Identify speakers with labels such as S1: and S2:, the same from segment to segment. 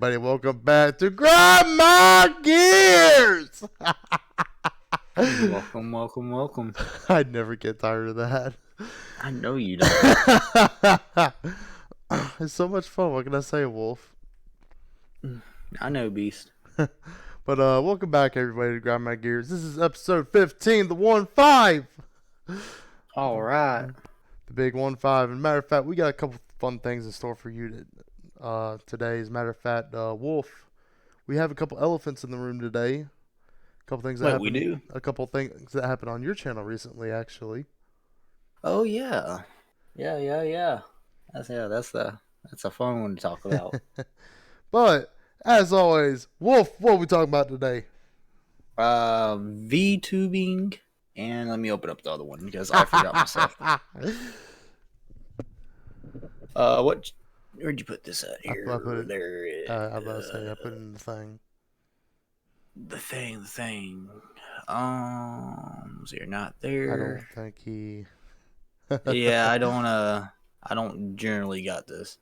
S1: everybody. Welcome back to Grind My Gears.
S2: Welcome.
S1: I'd never get tired of that.
S2: I know you don't.
S1: It's so much fun. What can I say, Wolf?
S2: I know, Beast.
S1: But welcome back, everybody, to Grind My Gears. This is episode 15, the 1-5.
S2: All right.
S1: The big 1-5. And matter of fact, we got a couple fun things in store for you today. As a matter of fact, Wolf, we have a couple elephants in the room today. A couple things that happened.
S2: We do.
S1: A couple things that happened on your channel recently, actually.
S2: Oh yeah. That's a fun one to talk about.
S1: But as always, Wolf, what are we talking about today?
S2: VTubing, and let me open up the other one because I forgot myself. Where'd you put this at here?
S1: I put it
S2: there.
S1: I was about to say I put it in the thing.
S2: The thing. So you're not there.
S1: I don't think he.
S2: Yeah, I don't generally got this.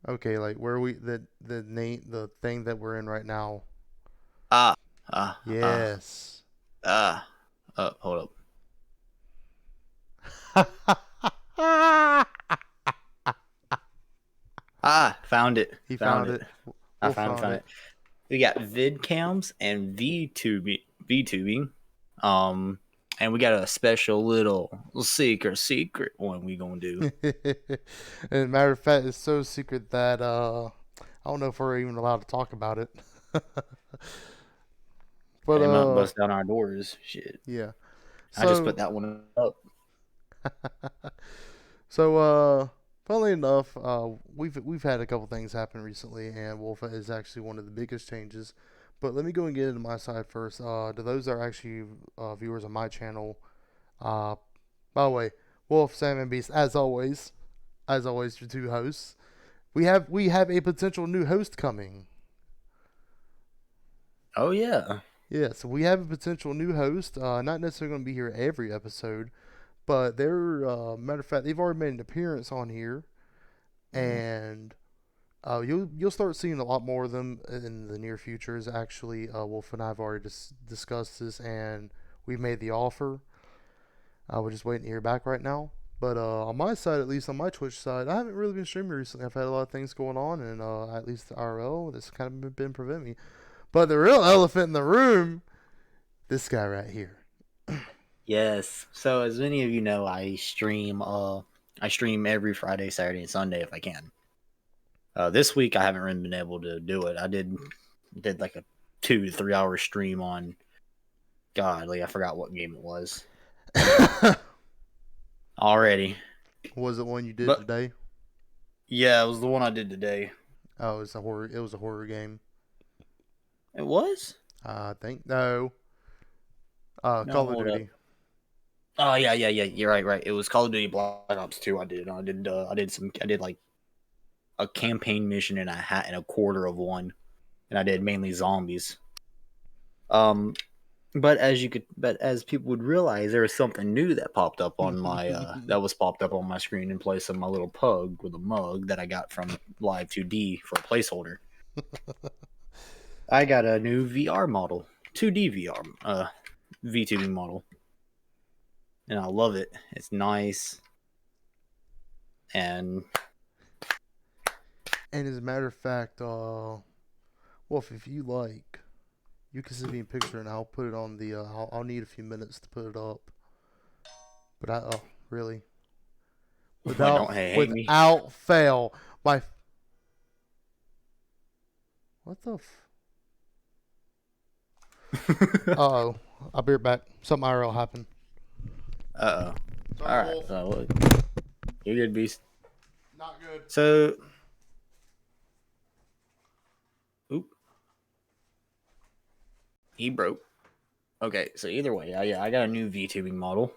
S1: Okay, like where we the thing that we're in right now. Yes.
S2: Hold up. Found it.
S1: He found it.
S2: I found it. We got VidCams and VTubing. And we got a special little secret one we gonna do.
S1: And matter of fact, it's so secret that I don't know if we're even allowed to talk about it. But
S2: they might bust down our doors. Shit.
S1: Yeah.
S2: I just put that one up.
S1: So funnily enough, we've had a couple things happen recently, and Wolf is actually one of the biggest changes. But let me go and get into my side first. To those that are actually viewers on my channel, by the way, Wolf, Sam, and Beast, as always, your two hosts. We have a potential new host coming.
S2: Oh yeah.
S1: Yeah, so we have a potential new host. Not necessarily going to be here every episode, but they're matter of fact, they've already made an appearance on here, and you'll start seeing a lot more of them in the near future. Actually, Wolf and I have already discussed this, and we've made the offer. We're just waiting to hear back right now. But on my side, at least on my Twitch side, I haven't really been streaming recently. I've had a lot of things going on, and at least the RL, that's kind of been preventing me. But the real elephant in the room, this guy right here.
S2: Yes. So as many of you know, I stream every Friday, Saturday, and Sunday if I can. This week I haven't really been able to do it. I did like a 2 to 3 hour stream on I forgot what game it was. Already.
S1: Was it one you did today?
S2: Yeah, it was the one I did today.
S1: Oh, it was a horror game.
S2: It was?
S1: I think no. Call of Duty.
S2: Oh yeah. You're right. It was Call of Duty Black Ops 2. I did like a campaign mission and a quarter of one, and I did mainly zombies. But as people would realize, there was something new that popped up on my popped up on my screen in place of my little pug with a mug that I got from Live 2D for a placeholder. I got a new VR model, 2D VR, VTubing model, and I love it. It's nice, and
S1: as a matter of fact, Wolf, if you like, you can send me a picture and I'll put it on the. I'll need a few minutes to put it up. But really, without fail, what the. Uh-oh. I'll be right back. Something IRL happened.
S2: Uh-oh. Alright. So, you're good, Beast.
S1: Not good.
S2: So... Oop. He broke. Okay, so either way, I got a new VTubing model.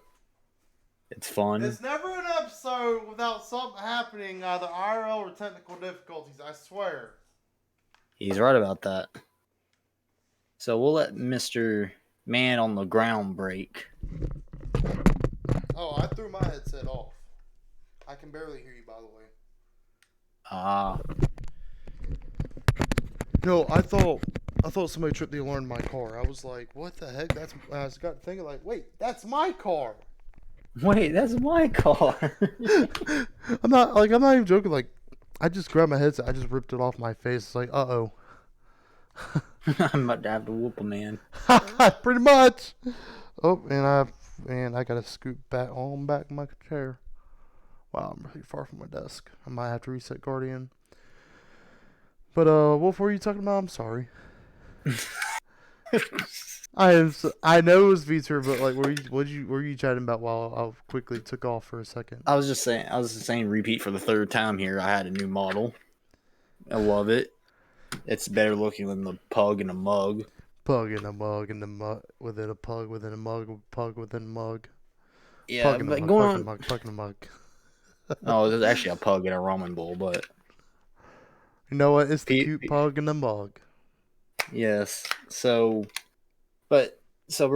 S2: It's fun.
S1: There's never an episode without something happening, either IRL or technical difficulties, I swear.
S2: He's right about that. So we'll let Mr. Man on the Ground break.
S1: Oh, I threw my headset off. I can barely hear you, by the way. No, I thought somebody tripped the alarm in my car. I was like, what the heck? I was got thinking like, wait, that's my car.
S2: Wait, that's my car.
S1: I'm not even joking. Like, I just grabbed my headset. I just ripped it off my face. It's like, uh
S2: I'm about to have to whoop a man.
S1: oh, pretty much. Oh, and I gotta scoot back my chair. Wow, I'm really far from my desk. I might have to reset Guardian. But what were you talking about? I'm sorry. I know it was Vitor, but like, were you chatting about while I quickly took off for a second?
S2: I was just saying, repeat for the third time here. I had a new model. I love it. It's better looking than the pug in a mug.
S1: Pug in a mug in the mug within a pug within a mug pug within a mug.
S2: Yeah,
S1: Pug in a
S2: but
S1: mug
S2: going
S1: pug in a
S2: on.
S1: mug pug in a mug.
S2: Oh, there's actually a pug in a ramen bowl, but
S1: You know what? It's the
S2: P-
S1: cute pug in the mug.
S2: yes. So we're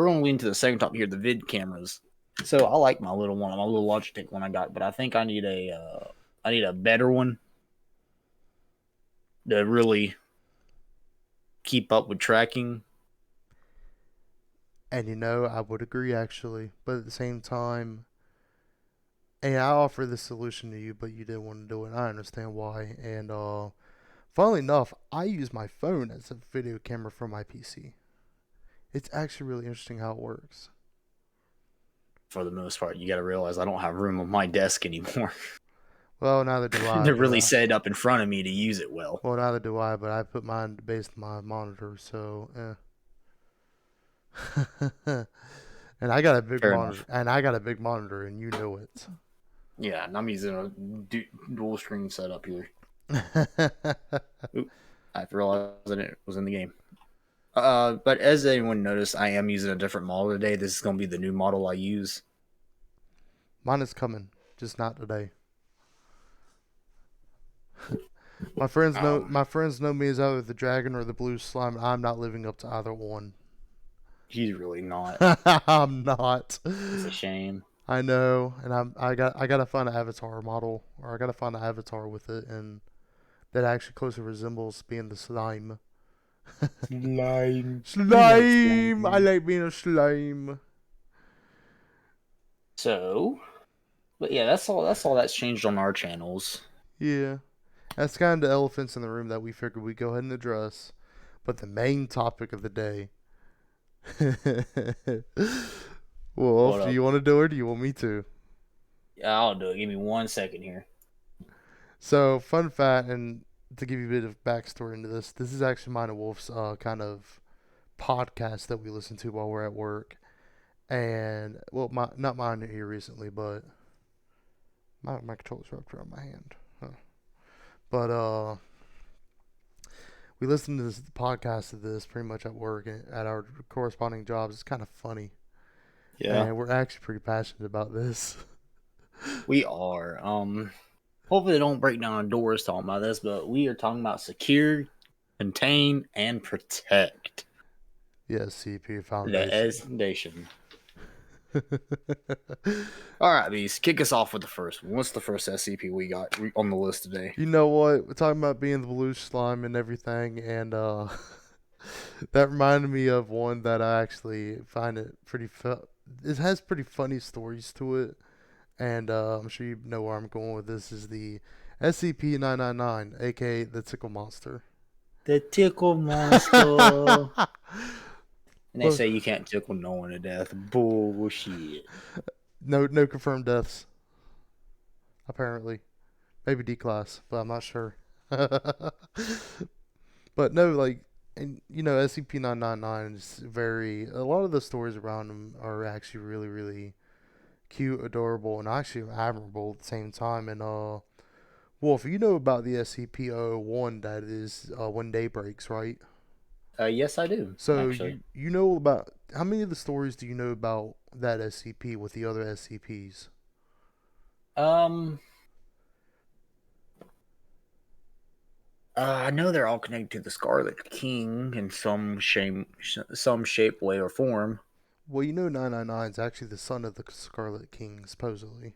S2: going to lean to the second topic here, the vid cameras. So I like my little one, my little Logitech one I got, but I think I need a better one to really keep up with tracking.
S1: And you know, I would agree actually, but at the same time, and I offer this solution to you, but you didn't want to do it. I understand why. And funnily enough, I use my phone as a video camera for my PC. It's actually really interesting how it works.
S2: For the most part, you got to realize I don't have room on my desk anymore
S1: Well, neither do I,
S2: to
S1: but
S2: really set up in front of me to use it well.
S1: well, neither do I, but I put mine based on my monitor, so and I got a big
S2: Fair
S1: monitor,
S2: enough.
S1: and you know it.
S2: Yeah, and I'm using a dual screen setup here. Oop, I realized that it was in the game. But as anyone noticed, I am using a different model today. This is going to be the new model I use.
S1: Mine is coming, just not today. My friends know me as either the dragon or the blue slime. And I'm not living up to either one.
S2: He's really not.
S1: I'm not.
S2: It's a shame.
S1: I know, and I gotta find an avatar model, or I gotta find an avatar with it, and that actually closely resembles being the slime.
S2: Slime. You like
S1: Slime. I
S2: slime.
S1: like being a slime.
S2: So, but yeah, that's all that's changed on our channels.
S1: Yeah, that's kind of the elephants in the room that we figured we'd go ahead and address. But the main topic of the day. Well,
S2: Hold
S1: do
S2: up.
S1: you want to do it or do you want me to?
S2: Yeah, I'll do it. Give me 1 second here.
S1: So, fun fact, and to give you a bit of backstory into this is actually mine and Wolf's kind of podcast that we listen to while we're at work. And, well, not mine here recently, but my controller's wrapped around my hand. Huh. But, we listen to this podcast of this pretty much at work and at our corresponding jobs. It's kind of funny.
S2: Yeah,
S1: And we're actually pretty passionate about this.
S2: we are. Hopefully they don't break down doors talking about this, but we are talking about secure, contain, and protect
S1: Yes, CP
S2: the
S1: Foundation.
S2: nation. All right, Beast, kick us off with the first one. What's the first SCP we got on the list today?
S1: You know what? We're talking about being the blue slime and everything, and that reminded me of one that I actually find it pretty. It has pretty funny stories to it, and I'm sure you know where I'm going with this. Is the SCP-999, aka the Tickle Monster.
S2: The tickle monster. And they
S1: Look,
S2: say you can't tickle no one to death. Bullshit.
S1: no confirmed deaths. Apparently, maybe D class, but I'm not sure. But no, like, and you know, SCP-999 is very. A lot of the stories around them are actually really, really cute, adorable, and actually admirable at the same time. And Wolf, you know about the SCP-001 that is when day breaks, right?
S2: Yes, I do
S1: So
S2: actually.
S1: you know about how many of the stories do you know about that SCP with the other SCPs?
S2: Um, I know they're all connected to the Scarlet King in some shape, way, or form.
S1: Well, you know 999 is actually the son of the Scarlet King, supposedly.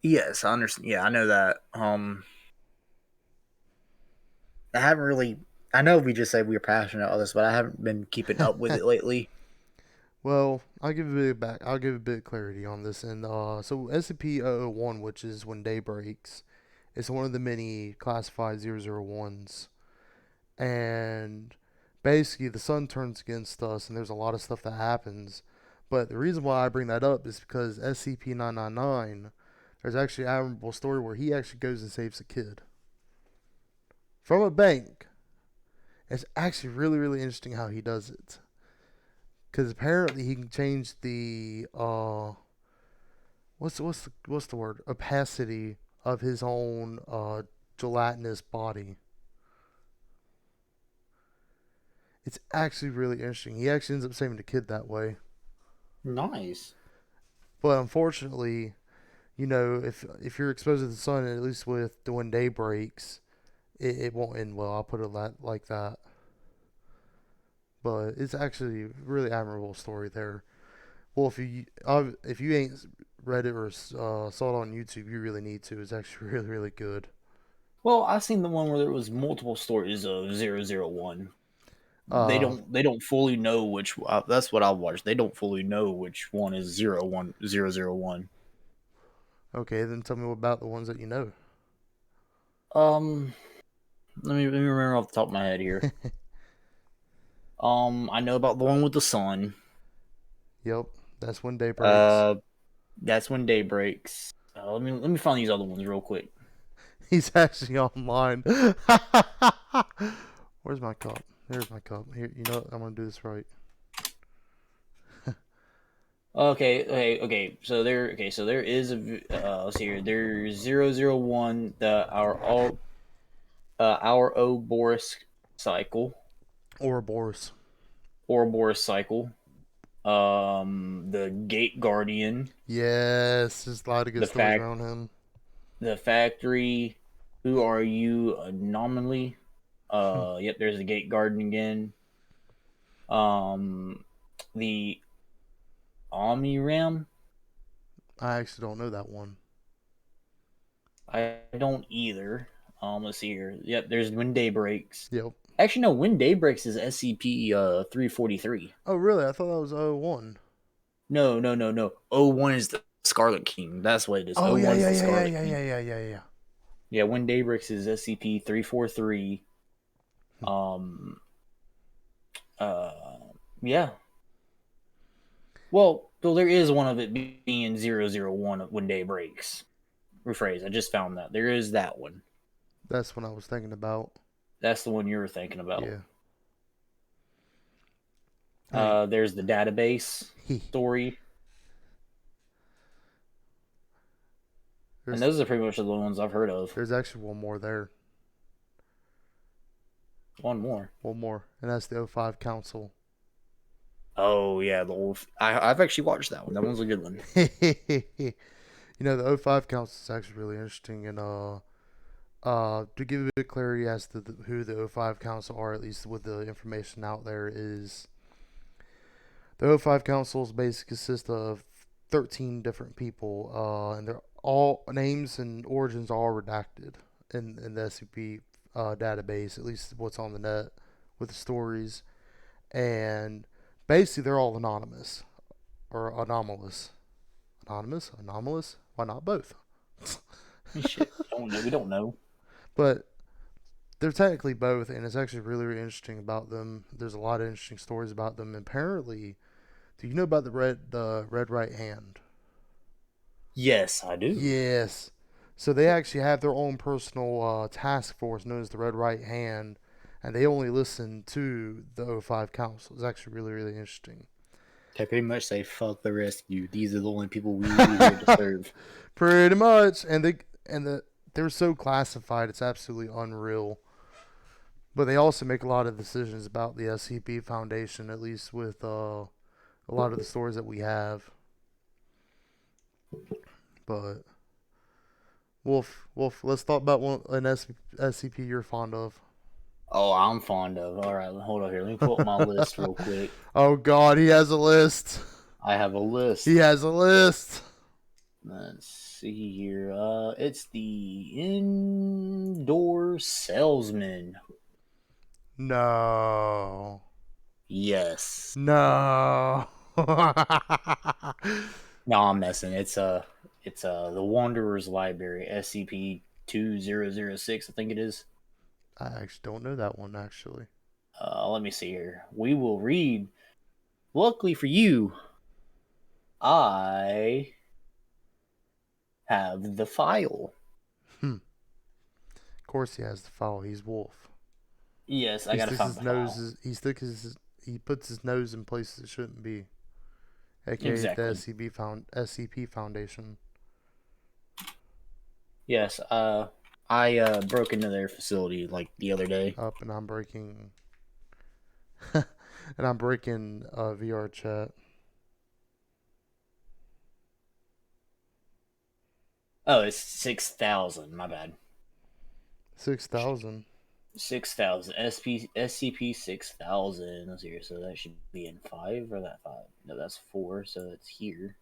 S2: Yes, I understand. Yeah, I know that. I haven't really. I know we just said we were passionate about this, but I haven't been keeping up with it lately.
S1: Well, I'll give a bit back. I'll give a bit of clarity on this. And so SCP-001, which is when day breaks, is one of the many classified 001s. And basically, the sun turns against us, and there's a lot of stuff that happens. But the reason why I bring that up is because SCP-999, there's actually an admirable story where he actually goes and saves a kid from a bank. It's actually really, really interesting how he does it. Because apparently he can change the what's the word, opacity of his own gelatinous body. It's actually really interesting. He actually ends up saving the kid that way.
S2: Nice.
S1: But unfortunately, if you're exposed to the sun, at least with the when day breaks, it won't end well. I'll put it like that. But it's actually a really admirable story there. Well, if you ain't read it or saw it on YouTube, you really need to. It's actually really, really good.
S2: Well, I seen the one where there was multiple stories of 001.
S1: Uh,
S2: They don't fully know which. That's what I watched. They don't fully know which one is 01001.
S1: okay, then tell me about the ones that you know.
S2: Um, let me remember off the top of my head here. I know about the one with the sun.
S1: Yep, that's when day breaks.
S2: Uh, that's when day breaks. Let me find these other ones real quick.
S1: He's actually online. Where's my cup? There's my cup. Here, you know what? I'm gonna do this right.
S2: So there is a. Let's see here. There's 001, the our Ouroboros cycle,
S1: Ouroboros.
S2: Ouroboros cycle. The Gate Guardian,
S1: Yes, there's a lot of good
S2: the
S1: stories
S2: fact,
S1: around him.
S2: the Factory. Who are you anomaly? Yep. There's the Gate Guardian again. Um, the Omniram.
S1: I actually don't know that one.
S2: I don't either. Let's see here. Yep. There's When Day Breaks.
S1: Yep.
S2: Actually, no. When Day Breaks is SCP 343.
S1: Oh, really? I thought that was 01.
S2: No, no, no, no. O one is the Scarlet King. That's what it is.
S1: Oh,
S2: O
S1: yeah,
S2: one is
S1: yeah,
S2: the
S1: yeah, yeah,
S2: Scarlet
S1: yeah,
S2: King.
S1: yeah, yeah, yeah, yeah.
S2: Yeah, When Day Breaks is SCP 343.
S1: Hmm.
S2: Um. Uh. Yeah. Well, though there is one of it being 001 When Day Breaks. Rephrase. I just found that there is that one.
S1: That's what I was thinking about.
S2: That's the one you were thinking about.
S1: Yeah. I
S2: There's the database
S1: mean,
S2: story, and
S1: there's
S2: those are pretty much the ones I've heard of.
S1: there's actually one more there.
S2: One more.
S1: One more, and that's the O5 Council.
S2: Oh yeah, the old. I've actually watched that one. That one's a good one.
S1: The O5 Council is actually really interesting, and to give a bit of clarity as to who the O5 Council are, at least with the information out there, is the O5 Councils basically consist of 13 different people, and their all names and origins are all redacted in the SCP database, at least what's on the net with the stories, and basically they're all anonymous or anomalous. Anomalous? Why not both?
S2: Shit, we don't know.
S1: But they're technically both, and it's actually really, really interesting about them. There's a lot of interesting stories about them. And apparently, do you know about the red right hand?
S2: Yes, I do.
S1: Yes. So they actually have their own personal task force known as the Red Right Hand, and they only listen to the O5 Council. It's actually really, really interesting.
S2: They pretty much say, "Fuck the rest of you. These are the only people we here to serve."
S1: Pretty much, they're so classified. It's absolutely unreal. But they also make a lot of decisions about the SCP Foundation, at least with a lot of the stories that we have. But Wolf, let's talk about an SCP you're fond of.
S2: Oh, I'm fond of. All right, hold on here. Let me pull up my list real quick.
S1: Oh God, he has a list.
S2: I have a
S1: He
S2: list.
S1: has a list.
S2: Let's see here. It's the indoor salesman.
S1: No.
S2: Yes.
S1: No.
S2: No, I'm messing. It's the Wanderer's Library, SCP-2006, I think it is.
S1: I actually don't know that one, actually.
S2: Let me see here. We will read. Luckily for you, I have the file.
S1: Hmm. Of course he has the file. He's Wolf.
S2: Yes, I
S1: He
S2: gotta
S1: sticks
S2: find
S1: his
S2: the
S1: nose.
S2: file.
S1: He puts his nose in places it shouldn't be. AKA the
S2: Exactly.
S1: SCP Foundation.
S2: Yes. I broke into their facility like the other day.
S1: Up and I'm breaking. And I'm breaking VR chat.
S2: Oh, it's 6,000. My bad.
S1: 6,000.
S2: 6,000. SCP 6,000. Let's see here. So that should be in 5 or that 5? No, that's 4. So it's here.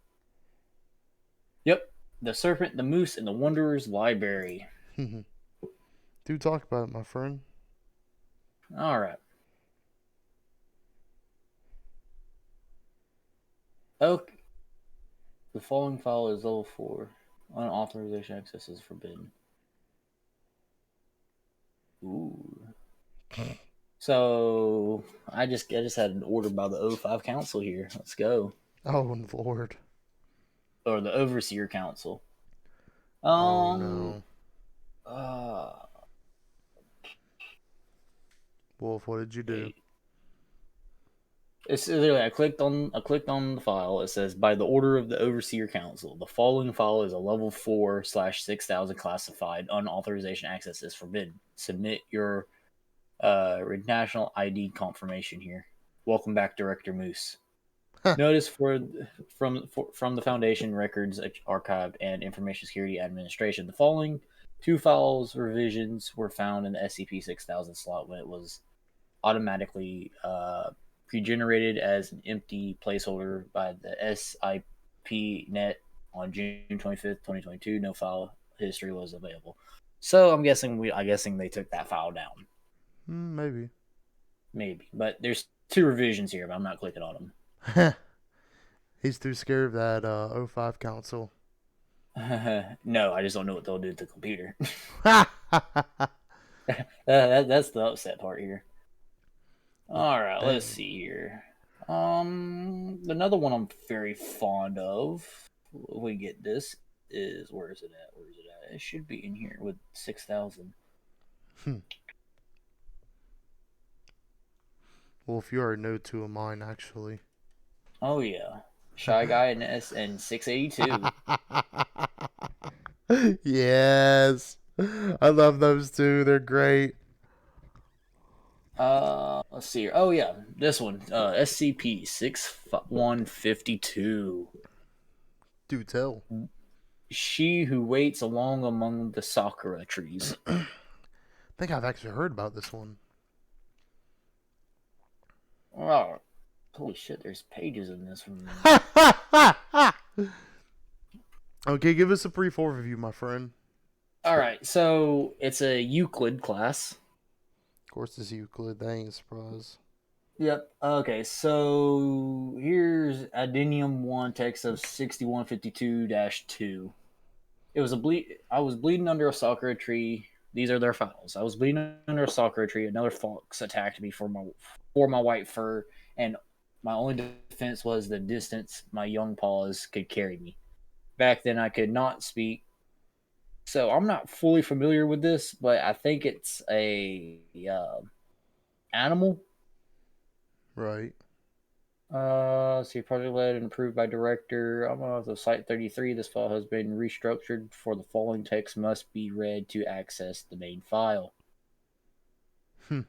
S2: Yep. The Serpent, the Moose, and the Wanderer's Library.
S1: Do talk about it, my friend.
S2: All right. Okay. The following file is level 4. Unauthorization access is forbidden. Ooh. So I just had an order by the O5 Council here. Let's go.
S1: Oh, Lord.
S2: Or the Overseer Council.
S1: Oh,
S2: Um
S1: no.
S2: uh
S1: Wolf, what did you do?
S2: okay. It's literally I clicked on the file. It says by the order of the Overseer Council, the following file is a level 4/6000 classified. Unauthorization access is forbidden. Submit your national ID confirmation here. Welcome back, Director Moose. Notice from the Foundation Records Archive and Information Security Administration. The following two files revisions were found in the SCP-6000 slot when it was automatically pre-generated as an empty placeholder by the SIP net on June 25th, 2022. No file history was available. So I'm guessing they took that file down.
S1: Maybe.
S2: Maybe. But there's two revisions here, but I'm not clicking on
S1: He's too scared of that O5 council.
S2: them. No, I just don't know what they'll do to the computer. That's the upset part here. All right, let's
S1: Dang.
S2: see here. Another one I'm very fond of. We get this is where is it at? Where is it at? It should be in here with 6,000.
S1: Hmm. Wolf, you already know two of mine, actually.
S2: Oh yeah, Shy Guy and S 682.
S1: Yes. I love those two. They're great.
S2: Let's see here. Oh yeah, this one. SCP 6152.
S1: Do tell.
S2: She who waits along among the sakura trees.
S1: I think I've actually heard about this one.
S2: Oh, holy shit! There's pages in this one.
S1: Okay, give us a brief overview, my friend.
S2: All right, so it's a Euclid class.
S1: Of course, this Euclid. That ain't a surprise.
S2: Yep. Okay, so here's Addenium 1 text of 6152-2. It was a bleed. I was bleeding under a sakura tree. These are their files. I was bleeding under a sakura tree. Another fox attacked me for my white fur, and my only defense was the distance my young paws could carry me. Back then, I could not speak, so I'm not fully familiar with this, but I think it's a animal.
S1: Right.
S2: See, project led and approved by director. I'm on the site 33. This file has been restructured for the following text must be read to access the main file.
S1: Hmm.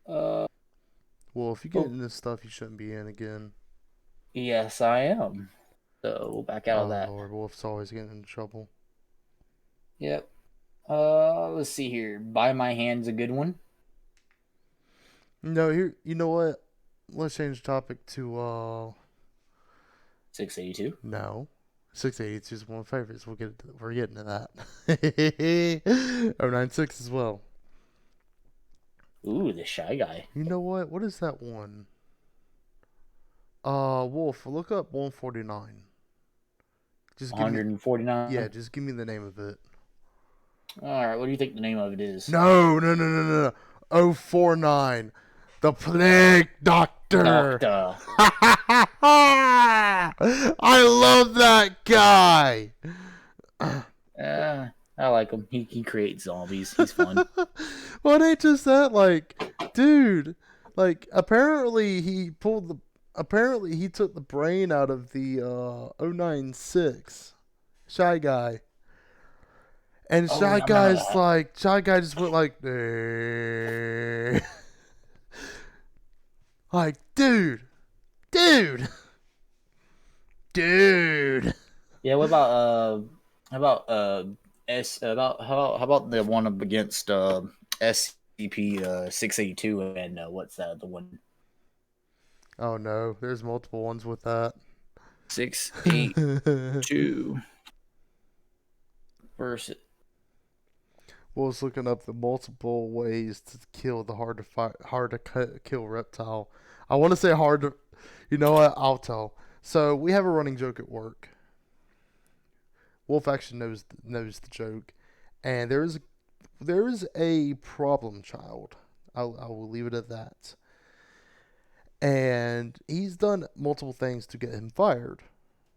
S2: Uh,
S1: Well, if you get
S2: oh,
S1: into stuff you shouldn't be in again.
S2: yes, I am. So we'll back out of
S1: Oh,
S2: that.
S1: Lord. Wolf's always getting into trouble.
S2: Yep. Let's see here. By my hand's a good one.
S1: No, here. You know what? Let's change the topic to
S2: 682.
S1: no, 682 is one of my favorites. We're getting to that. 096 as well.
S2: Ooh, the Shy Guy.
S1: You know what? What is that one? Wolf, look up 149. Just give me
S2: 149.
S1: just give me the name of it.
S2: All right, what do you think the name of it is?
S1: No. 049. The Plague Doctor.
S2: Doctor.
S1: I love that guy.
S2: I like him. He creates zombies. He's fun.
S1: Well, it ain't just that, like, dude, like, apparently he took the brain out of the 096 Shy Guy. And
S2: Oh,
S1: Shy
S2: yeah, I remember
S1: Guy's
S2: that.
S1: like, Shy Guy just went like, like, dude.
S2: Yeah, what about how about S about how about the one up against SCP 682 and what's that the one
S1: Oh no, there's multiple ones with that.
S2: 682 versus
S1: Was looking up the multiple ways to kill the kill reptile. I want to say hard to, you know what? I'll tell. So we have a running joke at work. Wolf actually knows the joke, and there is a problem child. I will leave it at that. And he's done multiple things to get him fired.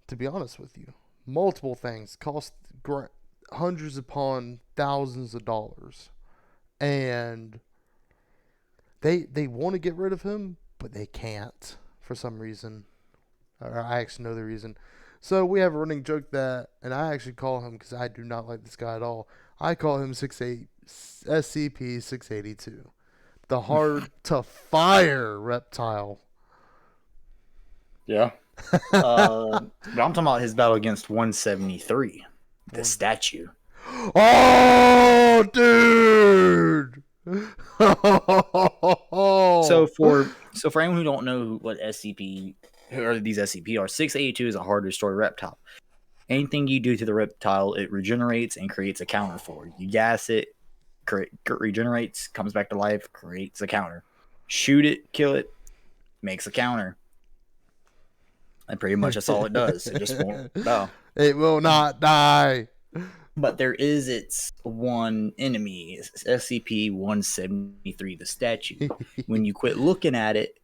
S1: To be honest with you, multiple things cost hundreds upon thousands of dollars, and they want to get rid of him, but they can't for some reason. Or I actually know the reason. So we have a running joke that, and I actually call him because I do not like this guy at all. I call him SCP 682, the hard to fire reptile.
S2: yeah. But I'm talking about his battle against 173, the statue.
S1: Oh, dude!
S2: So for anyone who don't know what SCP or these SCP are, 682 is a hard to destroy reptile. Anything you do to the reptile, it regenerates and creates a counter for it. You gas it, regenerates, comes back to life, creates a counter. Shoot it, kill it, makes a counter. And pretty much that's all it does. It just won't die.
S1: It will not die.
S2: But there is its one enemy, SCP-173, the statue. When you quit looking at it,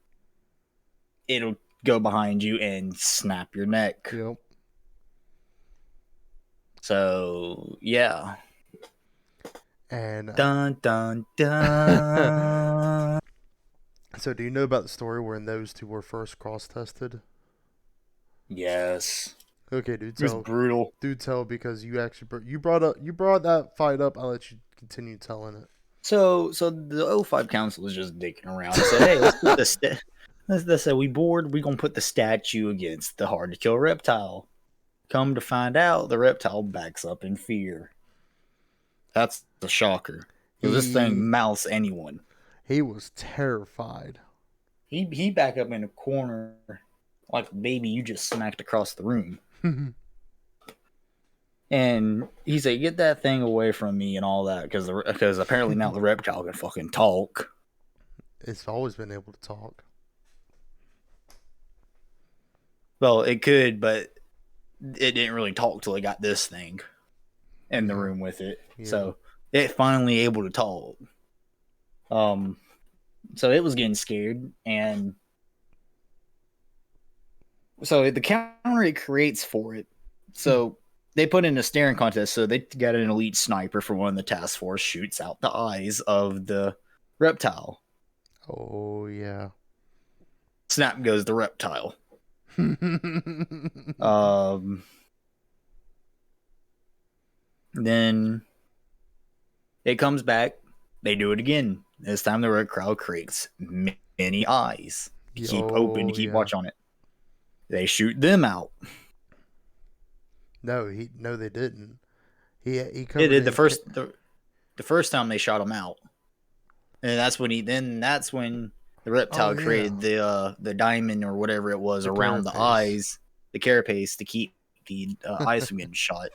S2: it'll go behind you and snap your neck.
S1: Yep.
S2: So, yeah.
S1: And
S2: dun dun dun.
S1: So, do you know about the story wherein those two were first cross-tested?
S2: Yes.
S1: Okay, dude.
S2: It was brutal.
S1: Do tell, because you actually you brought that fight up. I'll let you continue telling it.
S2: So the 05 Council was just dicking around and said, "Hey, let's put this. Let's say we bored. We gonna put the statue against the hard to kill reptile." Come to find out, the reptile backs up in fear. That's the shocker. Because this thing mouths anyone.
S1: He was terrified.
S2: He back up in a corner like a baby you just smacked across the room. And he said, "Get that thing away from me," and all that, because apparently now the reptile can fucking talk.
S1: It's always been able to talk.
S2: Well, it could, but it didn't really talk till it got this thing in the room with it. Yeah. So it finally able to talk. So it was getting scared, and so the counter it creates for it. So they put in a staring contest. So they got an elite sniper for one of the task force, shoots out the eyes of the reptile.
S1: Oh yeah.
S2: Snap goes the reptile. Then it comes back. They do it again. This time the red crowd creates many eyes to keep open, to keep watch on it. They shoot them out.
S1: No, they didn't. He
S2: covered it. The first time they shot him out, and that's when the reptile created the diamond or whatever it was around the eyes, the carapace, to keep the ice from getting shot.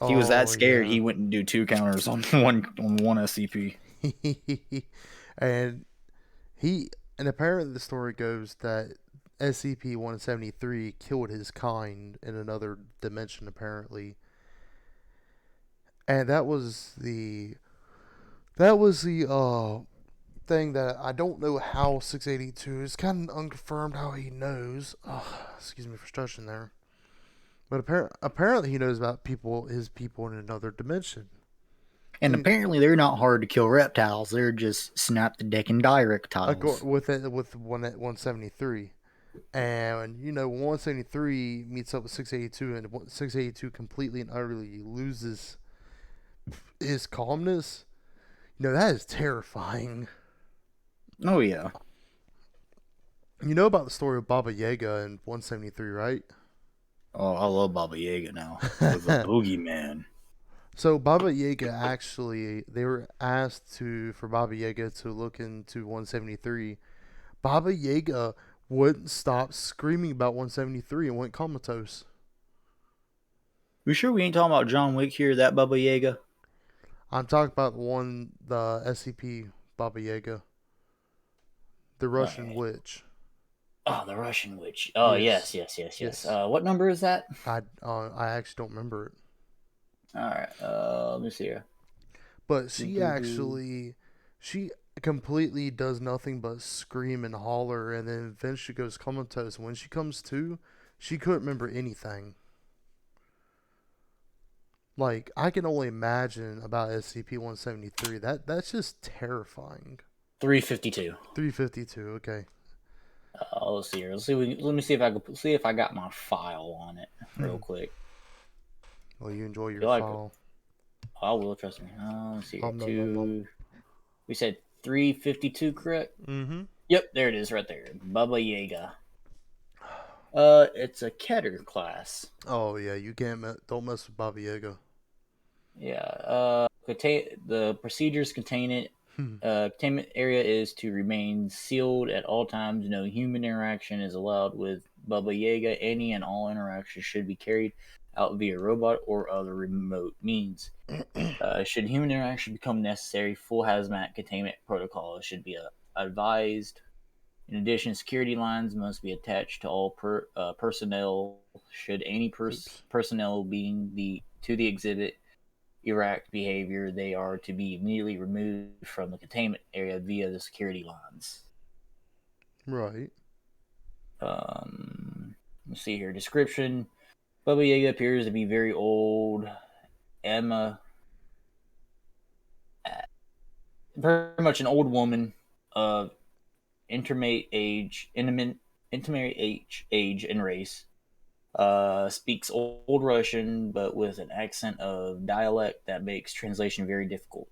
S2: He was that
S1: Oh
S2: scared
S1: yeah.
S2: he wouldn't do 2 counters on one SCP.
S1: and he and apparently the story goes that SCP-173 killed his kind in another dimension apparently, and that was the thing that I don't know how 682 is kind of unconfirmed how he knows. Excuse me for stretching there. But apparently he knows about his people in another dimension.
S2: And
S1: And
S2: apparently they're not hard to kill reptiles. They're just snap the deck and die reptiles.
S1: with 173. And you know, when 173 meets up with 682, and 682 completely and utterly loses his calmness, you know that is terrifying.
S2: Oh yeah.
S1: You know about the story of Baba Yaga in 173, right?
S2: Oh, I love Baba Yaga now. With the boogeyman.
S1: So Baba Yaga actually, they were asked for Baba Yaga to look into 173. Baba Yaga wouldn't stop screaming about 173 and went comatose.
S2: We sure we ain't talking about John Wick here, that Baba Yaga?
S1: I'm talking about the SCP Baba Yaga, the Russian
S2: Alright.
S1: witch.
S2: Oh, the Russian witch. Oh,
S1: Yes,
S2: yes.
S1: yes.
S2: What number is that?
S1: I actually don't remember it,
S2: Alright, let me see here.
S1: but
S2: Do, do, do.
S1: she completely does nothing but scream and holler, and then eventually goes comatose. When she comes to, she couldn't remember anything. Like I can only imagine about SCP-173. That's just terrifying.
S2: 352.
S1: 352. Okay.
S2: Let's see here. Let me see if I can see if I got my file on it real quick.
S1: Well, you enjoy your
S2: Feel like
S1: file.
S2: I will, trust me. Let's see here.
S1: Nom nom.
S2: We said 352, correct?
S1: Mm-hmm.
S2: Yep, there it is right there. Baba Yaga. It's a Keter class.
S1: Oh yeah, you can't don't mess with Baba Yaga.
S2: Yeah. The procedures contain it.
S1: Hmm.
S2: Containment area is to remain sealed at all times. No human interaction is allowed with Baba Yaga. Any and all interactions should be carried out via robot or other remote means. Should human interaction become necessary, full hazmat containment protocol should be advised. In addition, security lines must be attached to all personnel. Should any
S1: Oops.
S2: personnel being to the exhibit erratic behavior, they are to be immediately removed from the containment area via the security lines.
S1: Right.
S2: Let's see here. Description: Baba Yaga appears to be very old. Emma, very much an old woman of intermediate age and race. Speaks old Russian, but with an accent of dialect that makes translation very difficult.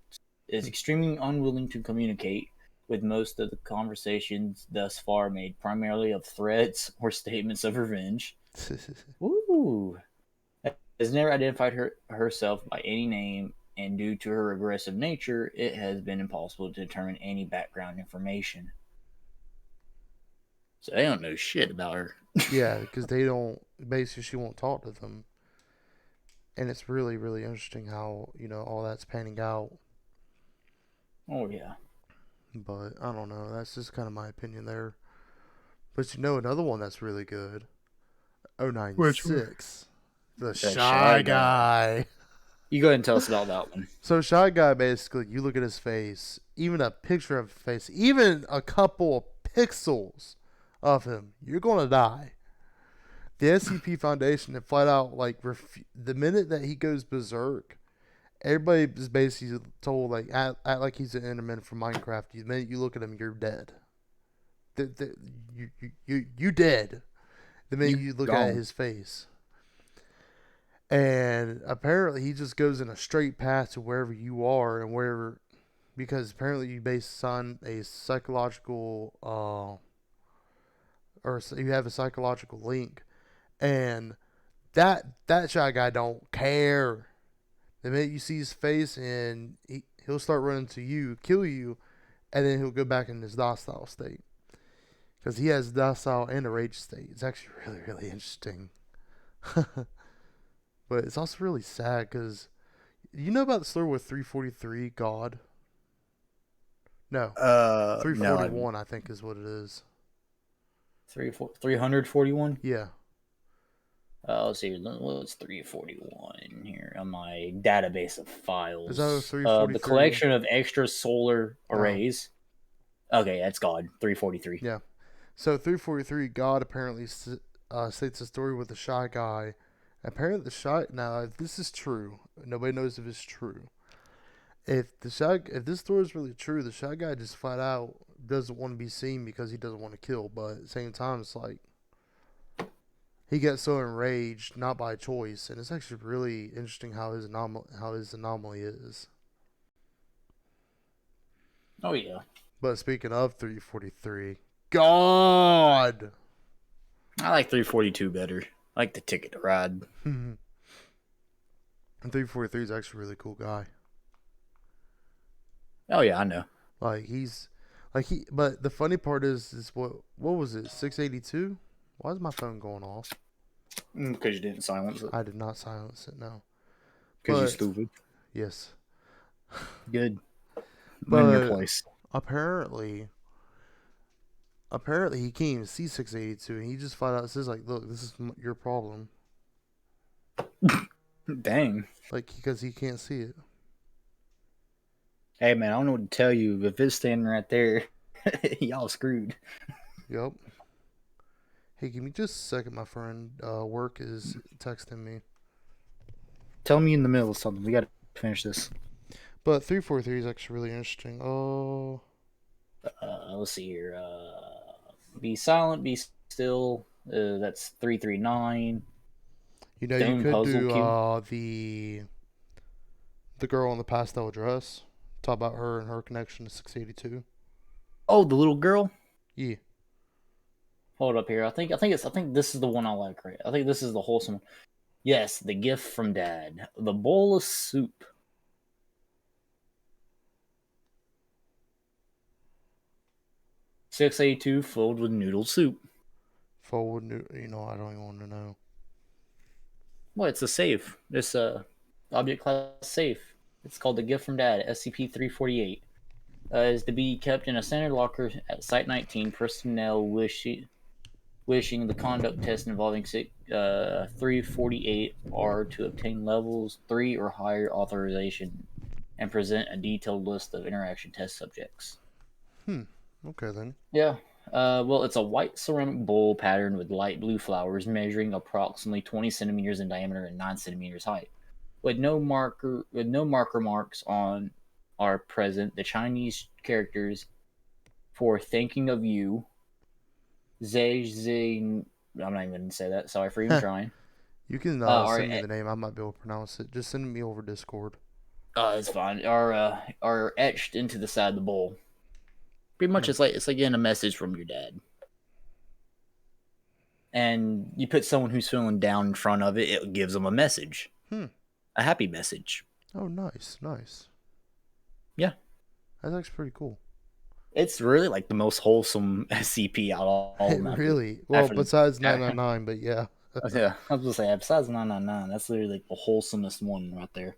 S2: Is extremely unwilling to communicate, with most of the conversations thus far made primarily of threats or statements of revenge. Ooh. Has never identified herself by any name, and due to her aggressive nature, it has been impossible to determine any background information. So they don't know shit about her.
S1: Yeah, because they don't. Basically, she won't talk to them, and it's really, really interesting how all that's panning out.
S2: Oh yeah.
S1: But I don't know. That's just kind of my opinion there. But another one that's really good.
S2: Which one?
S1: 096. The
S2: The
S1: Shy
S2: shy guy.
S1: Guy.
S2: You go ahead and tell us about that one.
S1: So Shy Guy, basically, you look at his face, even a picture of his face, even a couple of pixels of him, you're gonna die. The SCP Foundation had flat out the minute that he goes berserk, everybody is basically told act like he's an Enderman from Minecraft. The minute you look at him, you're dead. You dead. The minute
S2: You
S1: you look at
S2: gone.
S1: his face. And apparently he just goes in a straight path to wherever you are and wherever, because apparently you base on a psychological or you have a psychological link, and that shy guy don't care. The minute you see his face, and he'll start running to you, kill you, and then he'll go back in his docile state, because he has docile and a rage state. It's actually really, really interesting. But it's also really sad because you know about the story with 343 God? No,
S2: No,
S1: 341 I think is what it is.
S2: 341.
S1: Yeah.
S2: Let's see. What's 341 here on my database of
S1: Is that
S2: files? The
S1: 343?
S2: collection of extra solar
S1: Oh,
S2: arrays. Okay, that's God. 343.
S1: yeah. So 343 God apparently states a story with a shy guy. Apparently the shy now if this is true, nobody knows if it's true. If this story is really true, the shy guy just flat out doesn't want to be seen because he doesn't want to kill. But at the same time, it's like he gets so enraged, not by choice, and it's actually really interesting how his anomaly is.
S2: Oh yeah,
S1: But speaking of 343, God,
S2: I like 342 better. I like the Ticket to Ride.
S1: and 343 is actually a really cool guy.
S2: Oh yeah, I know.
S1: Like he's like he. But the funny part is what was it? 682. Why is my phone going off?
S2: Because you didn't silence it.
S1: I did not silence it. No,
S2: Because you're
S1: but
S2: stupid.
S1: yes,
S2: Good. I'm in your
S1: but
S2: place.
S1: apparently he can't even see 682, and he just flat out says like, "Look, this is your problem."
S2: Dang.
S1: Like because he can't see it.
S2: Hey man, I don't know what to tell you. If it's standing right there, y'all screwed.
S1: Yep. Hey, give me just a second, my friend. Work is texting me.
S2: Tell me in the middle of something. We got to finish this.
S1: But 343 is actually really interesting. Oh,
S2: Let's see here. Be silent, be still. That's 339.
S1: you know you
S2: Stone
S1: could
S2: puzzle
S1: do
S2: cube.
S1: the girl in the pastel dress. Talk about her and her connection to 682.
S2: Oh, the little girl.
S1: Yeah.
S2: Hold up here. I think this is the one I like. Right. I think this is the wholesome one. Yes, the gift from Dad. The bowl of soup. 682 filled with noodle soup.
S1: Forward, I don't even want to know.
S2: Well, it's a safe. It's a object class safe. It's called the gift from Dad. SCP-348. Is to be kept in a standard locker at Site 19. Personnel wishing the conduct test involving 348 are to obtain levels 3 or higher authorization and present a detailed list of interaction test subjects.
S1: Hmm. Okay then.
S2: Yeah. Well, it's a white ceramic bowl patterned with light blue flowers measuring approximately 20 centimeters in diameter and 9 centimeters height. With no marker marks on are present, the Chinese characters for thinking of you, Zhe Zing, I'm not even going to say that. Sorry for even trying.
S1: You can
S2: Are
S1: send me the name. I might be able to pronounce it. Just send me over Discord.
S2: it's fine. Are etched into the side of the bowl. Pretty much,
S1: Hmm.
S2: it's like getting a message from your dad. And you put someone who's feeling down in front of it, it gives them a message,
S1: Hmm.
S2: a happy message.
S1: Oh, nice, nice.
S2: Yeah,
S1: That's actually pretty cool.
S2: it's really like the most wholesome SCP out of all of
S1: It
S2: them
S1: really. Well,
S2: after the.
S1: besides
S2: After,
S1: 999, but yeah.
S2: yeah, I was gonna say besides 999, that's literally like the wholesomest one right there.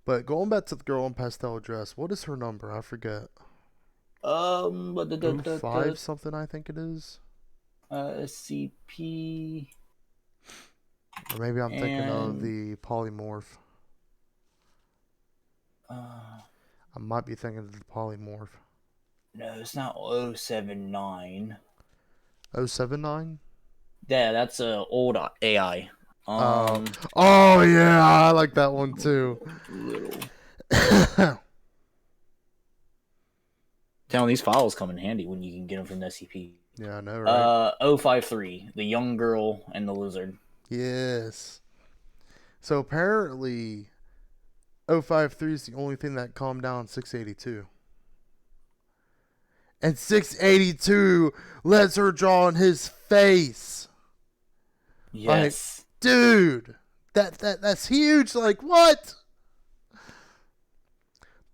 S1: But going back to the girl in pastel dress, what is her number? I forget.
S2: But
S1: Oh five something, I think it is.
S2: SCP
S1: Or maybe I'm thinking of
S2: and
S1: the polymorph.
S2: uh,
S1: I might be thinking of the polymorph.
S2: no, it's not 079.
S1: 079?
S2: Yeah, that's a old AI.
S1: Oh,
S2: Um,
S1: oh yeah, I like that one too.
S2: little.
S1: Yeah,
S2: Telling these files come in handy when you can get them from the SCP.
S1: I know, right?
S2: 053, the young girl and the lizard.
S1: Yes. So apparently, 053 is the only thing that calmed down 682. And 682 lets her draw on his face. Like,
S2: Yes.
S1: dude, that's huge. Like, what?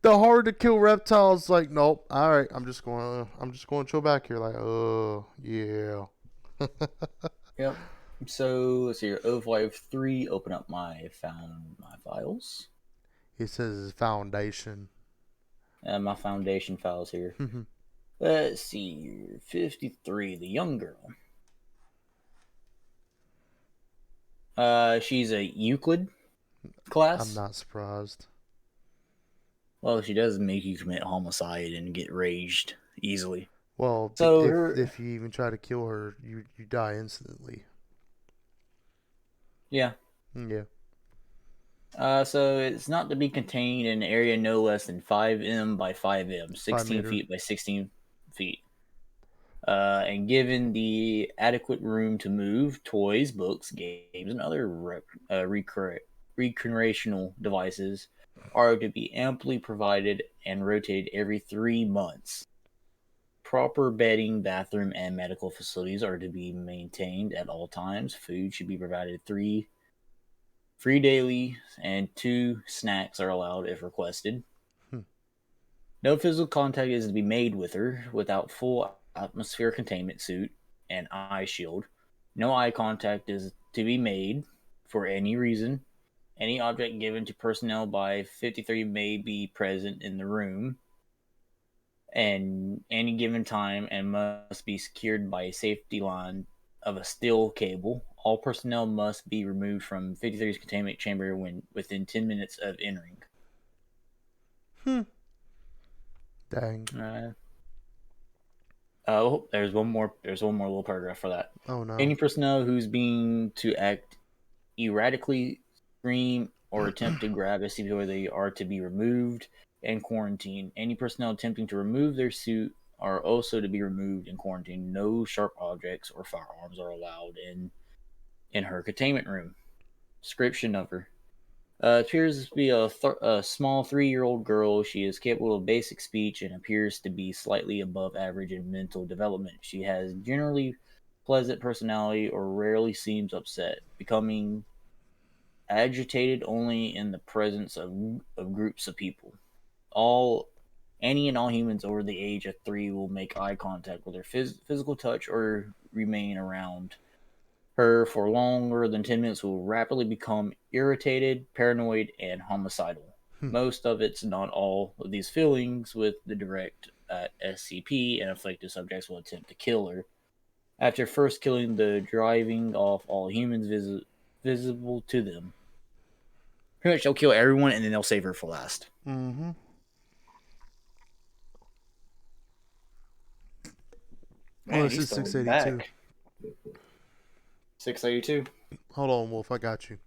S1: The hard to kill reptiles, like, nope. All right, I'm just going to chill back here. Like, oh yeah.
S2: Yep. So let's see here. 053. Open up my files.
S1: He says his foundation.
S2: My foundation files here. Let's see. 53. The young girl. She's a Euclid
S1: I'm
S2: class.
S1: not surprised.
S2: Well, she does make you commit homicide and get raged easily.
S1: Well,
S2: So
S1: if you even try to kill her, you die instantly.
S2: yeah.
S1: Yeah.
S2: So it's not to be contained in an area no less than 5 m by 5 m, 16
S1: 5 meter.
S2: feet by 16 feet. And given the adequate room to move, toys, books, games, and other recreational devices are to be amply provided and rotated every 3 months. Proper bedding, bathroom, and medical facilities are to be maintained at all times. Food should be provided free daily, and 2 snacks are allowed if requested.
S1: Hmm.
S2: No physical contact is to be made with her without full atmosphere containment suit and eye shield. No eye contact is to be made for any reason. Any object given to personnel by 53 may be present in the room and any given time and must be secured by a safety line of a steel cable. All personnel must be removed from 53's containment chamber when within 10 minutes of entering.
S1: Hmm. Dang.
S2: There's one more. There's one more little paragraph for that.
S1: Oh no.
S2: Any personnel who's being to act erratically, scream, or attempt to grab SCP are to be removed and quarantined. Any personnel attempting to remove their suit are also to be removed and quarantined. No sharp objects or firearms are allowed in her containment room. Description of her. Appears to be a small 3-year-old girl. She is capable of basic speech and appears to be slightly above average in mental development. She has generally pleasant personality or rarely seems upset, becoming agitated only in the presence of groups of people. All Any and all humans over the age of 3 will make eye contact with her physical touch or remain around her for longer than 10 minutes will rapidly become irritated, paranoid, and homicidal.
S1: Hmm.
S2: Most of it's not all of these feelings with the direct SCP, and afflicted subjects will attempt to kill her. After first killing the driving off all humans visible to them. Pretty much they'll kill everyone and then they'll save her for last.
S1: Mm-hmm. Oh,
S2: Man,
S1: this
S2: he's
S1: is
S2: throwing
S1: 682.
S2: back. 682.
S1: Hold on, Wolf. I got you.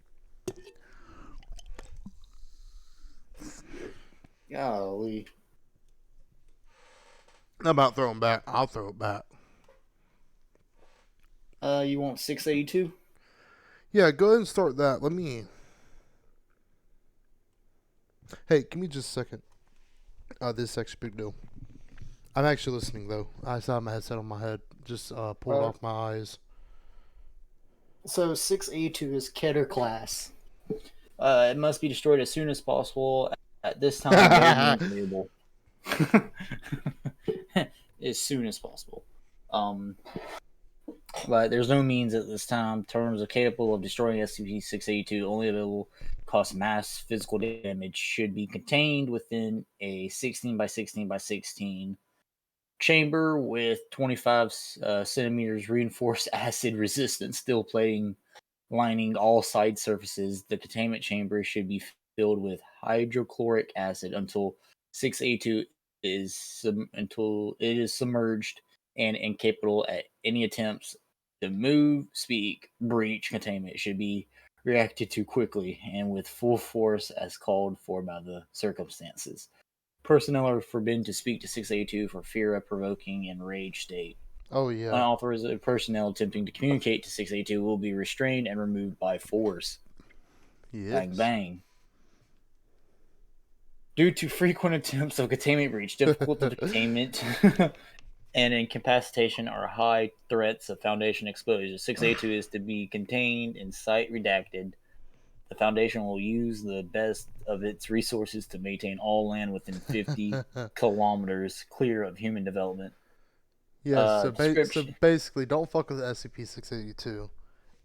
S2: Golly.
S1: How about throwing back? I'll throw it back.
S2: You want 682?
S1: Yeah, go ahead and start that. Let me. Hey, give me just a second. This is actually a big deal. I'm actually listening though. I still have my headset on my head. Just pulled off my eyes.
S3: So 682 is Keter class.
S2: It must be destroyed as soon as possible. At this time, no means available. As soon as possible. But there's no means at this time. Terms are capable of destroying SCP-682. Only available cause mass physical damage. Should be contained within a 16 by 16 by 16 chamber with 25 centimeters reinforced acid resistant steel plating lining all side surfaces. The containment chamber should be filled with hydrochloric acid until 682 until it is submerged and incapable at any attempts to move, speak, breach containment should be reacted to quickly and with full force as called for by the circumstances. Personnel are forbidden to speak to 682 for fear of provoking and rage state.
S1: Oh yeah.
S2: Unauthorized personnel attempting to communicate to 682 will be restrained and removed by force.
S1: Yes.
S2: Bang bang. Due to frequent attempts of containment breach, difficulty of containment and incapacitation are high threats of Foundation exposure. 682 is to be contained in site redacted. The Foundation will use the best of its resources to maintain all land within 50 kilometers clear of human development.
S1: Yeah. So
S2: Description.
S1: basically, don't fuck with SCP-682.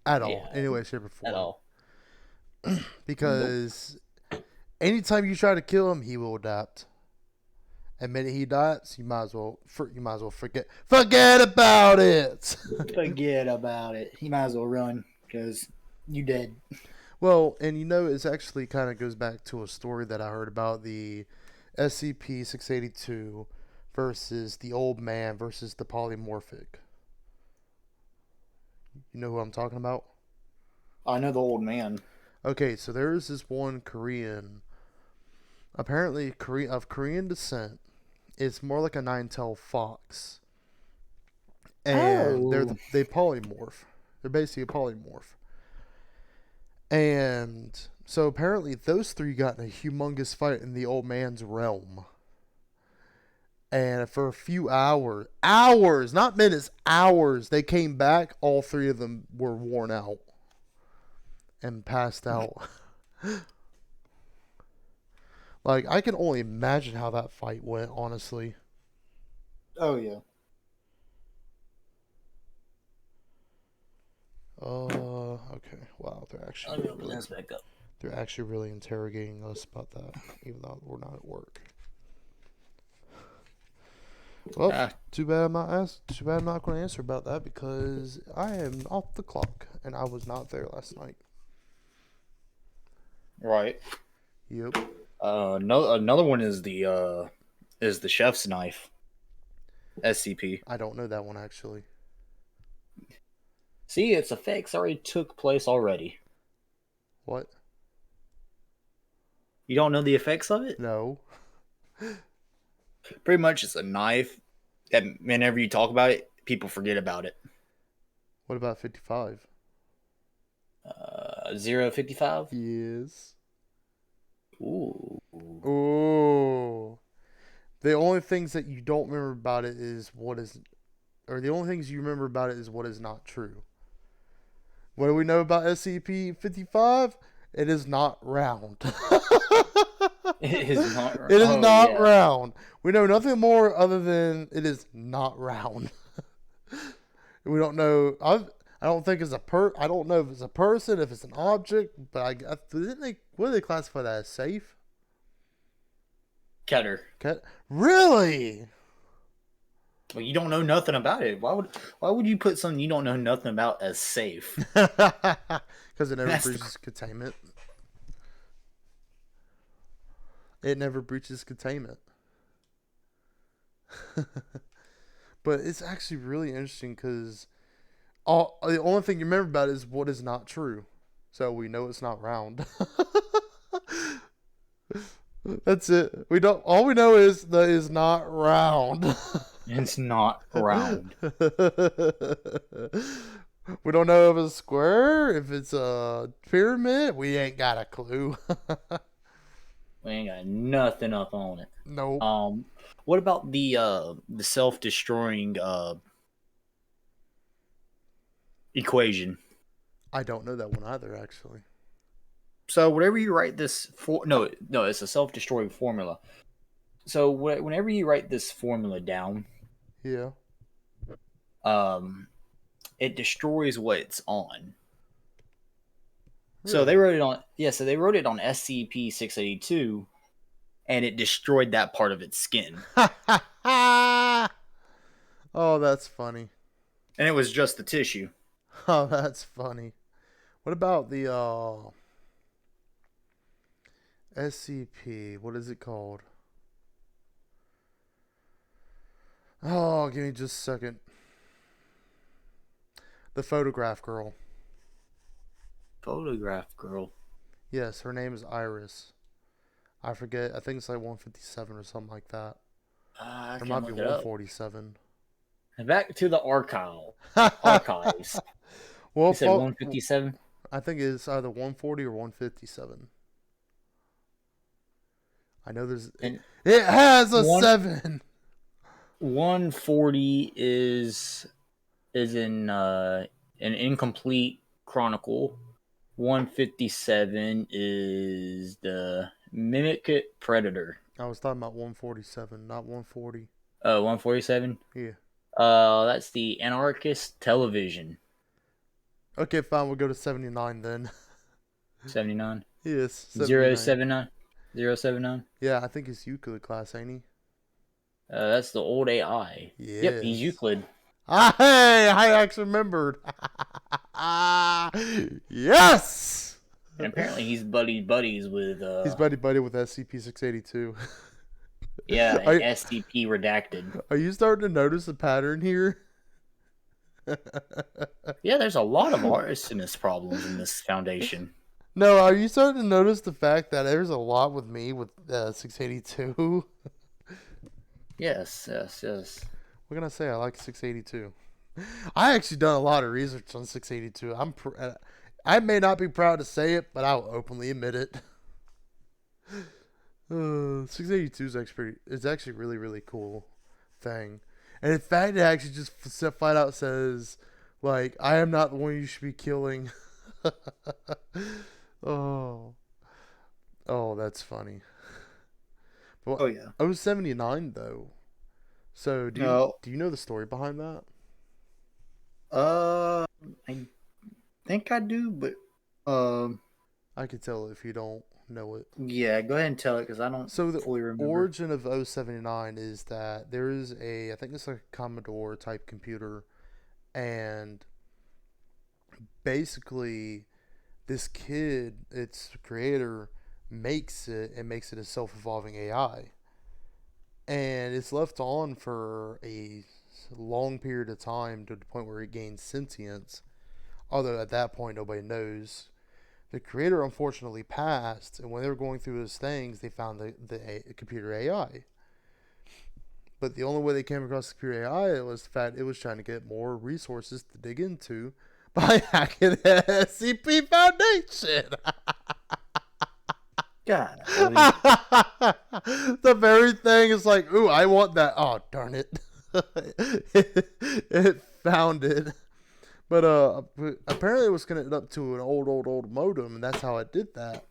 S1: at all,
S2: Yeah,
S1: any way, shape, or
S2: at
S1: form.
S2: all. Nope.
S1: Because anytime you try to kill him, he will adapt. And minute he dies, you might as well forget about it.
S3: Forget about it. He might as well run because you dead.
S1: Well, and it's actually kind of goes back to a story that I heard about the SCP-682 versus the old man versus the polymorphic. You know who I'm talking about?
S3: I know the old man.
S1: Okay, so there's this one Korean, apparently of Korean descent. It's more like a nine-tailed fox, and
S3: Oh.
S1: they polymorph. They're basically a polymorph. And so apparently those three got in a humongous fight in the old man's realm. And for a few hours, not minutes, hours, they came back. All three of them were worn out and passed out. Like, I can only imagine how that fight went, honestly.
S3: Oh yeah.
S1: Okay. Wow,
S2: Let me open this back up.
S1: they're actually really interrogating us about that, even though we're not at work. Well, too bad I'm not going to answer about that because I am off the clock and I was not there last night.
S2: Right.
S1: Yep.
S2: No, another one is the chef's knife. SCP.
S1: I don't know that one actually.
S2: See, its effects already took place already.
S1: What?
S2: You don't know the effects of it?
S1: No.
S2: Pretty much, it's a knife that whenever you talk about it, people forget about it.
S1: What about 55?
S2: 055?
S1: Yes.
S2: Ooh.
S1: Oh. The only things that you don't remember about it is the only things you remember about it is what is not true. What do we know about SCP-55? It is not round.
S2: It is not.
S1: It is not
S2: Yeah.
S1: round. We know nothing more other than it is not round. We don't know. I don't think it's I don't know if it's a person, if it's an object. But what do they classify that as? Safe?
S2: Keter.
S1: Really?
S2: Well, you don't know nothing about it. Why would you put something you don't know nothing about as safe?
S1: Because it never
S2: That's
S1: breaches containment. It never breaches containment. But it's actually really interesting because the only thing you remember about it is what is not true. So we know it's not round. That's it. All we know is that it's not round.
S2: It's not round.
S1: We don't know if it's square, if it's a pyramid. We ain't got a clue.
S2: We ain't got nothing up on it.
S1: Nope.
S2: What about the self-destroying equation?
S1: I don't know that one either, actually.
S2: So whenever you write this no, it's a self-destroying formula. So whenever you write this formula down,
S1: Yeah.
S2: it destroys what it's on.
S1: Really?
S2: So they wrote it on so they wrote it on SCP-682, and it destroyed that part of its skin.
S1: Oh, that's funny.
S2: And it was just the tissue.
S1: Oh, that's funny. What about the SCP? What is it called? Oh, give me just a second. The photograph girl.
S2: Photograph girl.
S1: Yes, her name is Iris. I forget. I think it's like 157 or something like that. It might be 147.
S2: And back to the archives.
S1: Well,
S2: You said 157?
S1: I think it's either 140 or 157. I know it has a 7.
S2: 140 is in an incomplete chronicle. 157 is the Mimic Predator.
S1: I was talking about 147, not 140.
S2: 147?
S1: Yeah.
S2: That's the Anarchist Television.
S1: Okay, fine. We'll go to 79 then.
S2: 79.
S1: Yes, 79.
S2: 079. 079.
S1: Yeah, I think it's Euclid class, ain't he?
S2: That's the old AI. Yep, he's
S1: Yes.
S2: Euclid.
S1: Ah, hey, I actually remembered. Yes.
S2: And apparently he's buddies with
S1: He's buddy with SCP-682.
S2: yeah,
S1: Are,
S2: and SCP redacted.
S1: are you starting to notice a pattern here?
S2: Yeah, there's a lot of arsonist problems in this foundation.
S1: No, are you starting to notice the fact that there's a lot with me with 682?
S2: Yes, yes, yes.
S1: What can I say? I like 682. I actually done a lot of research on 682. I may not be proud to say it, but I'll openly admit it. 682 is actually it's actually really really cool thing, and in fact, it actually just flat out says like I am not the one you should be killing. Oh, oh, that's funny. But
S2: Oh yeah.
S1: 079 though. So
S2: No.
S1: do you know the story behind that?
S2: I think I do, but um,
S1: I could tell if you don't know it.
S2: yeah. Go ahead and tell it because I don't
S1: So the
S2: fully remember.
S1: origin of 079 is that there is I think it's like a Commodore type computer, and basically this kid, its creator, makes it and makes it a self-evolving AI, and it's left on for a long period of time to the point where it gains sentience. Although at that point nobody knows. The creator unfortunately passed, and when they were going through his things, they found the computer AI. But the only way they came across the computer AI was the fact it was trying to get more resources to dig into by hacking the SCP Foundation.
S2: God.
S1: The very thing is like, ooh, I want that. Oh, darn it. It found it. But apparently it was connected up to an old modem, and that's how it did that.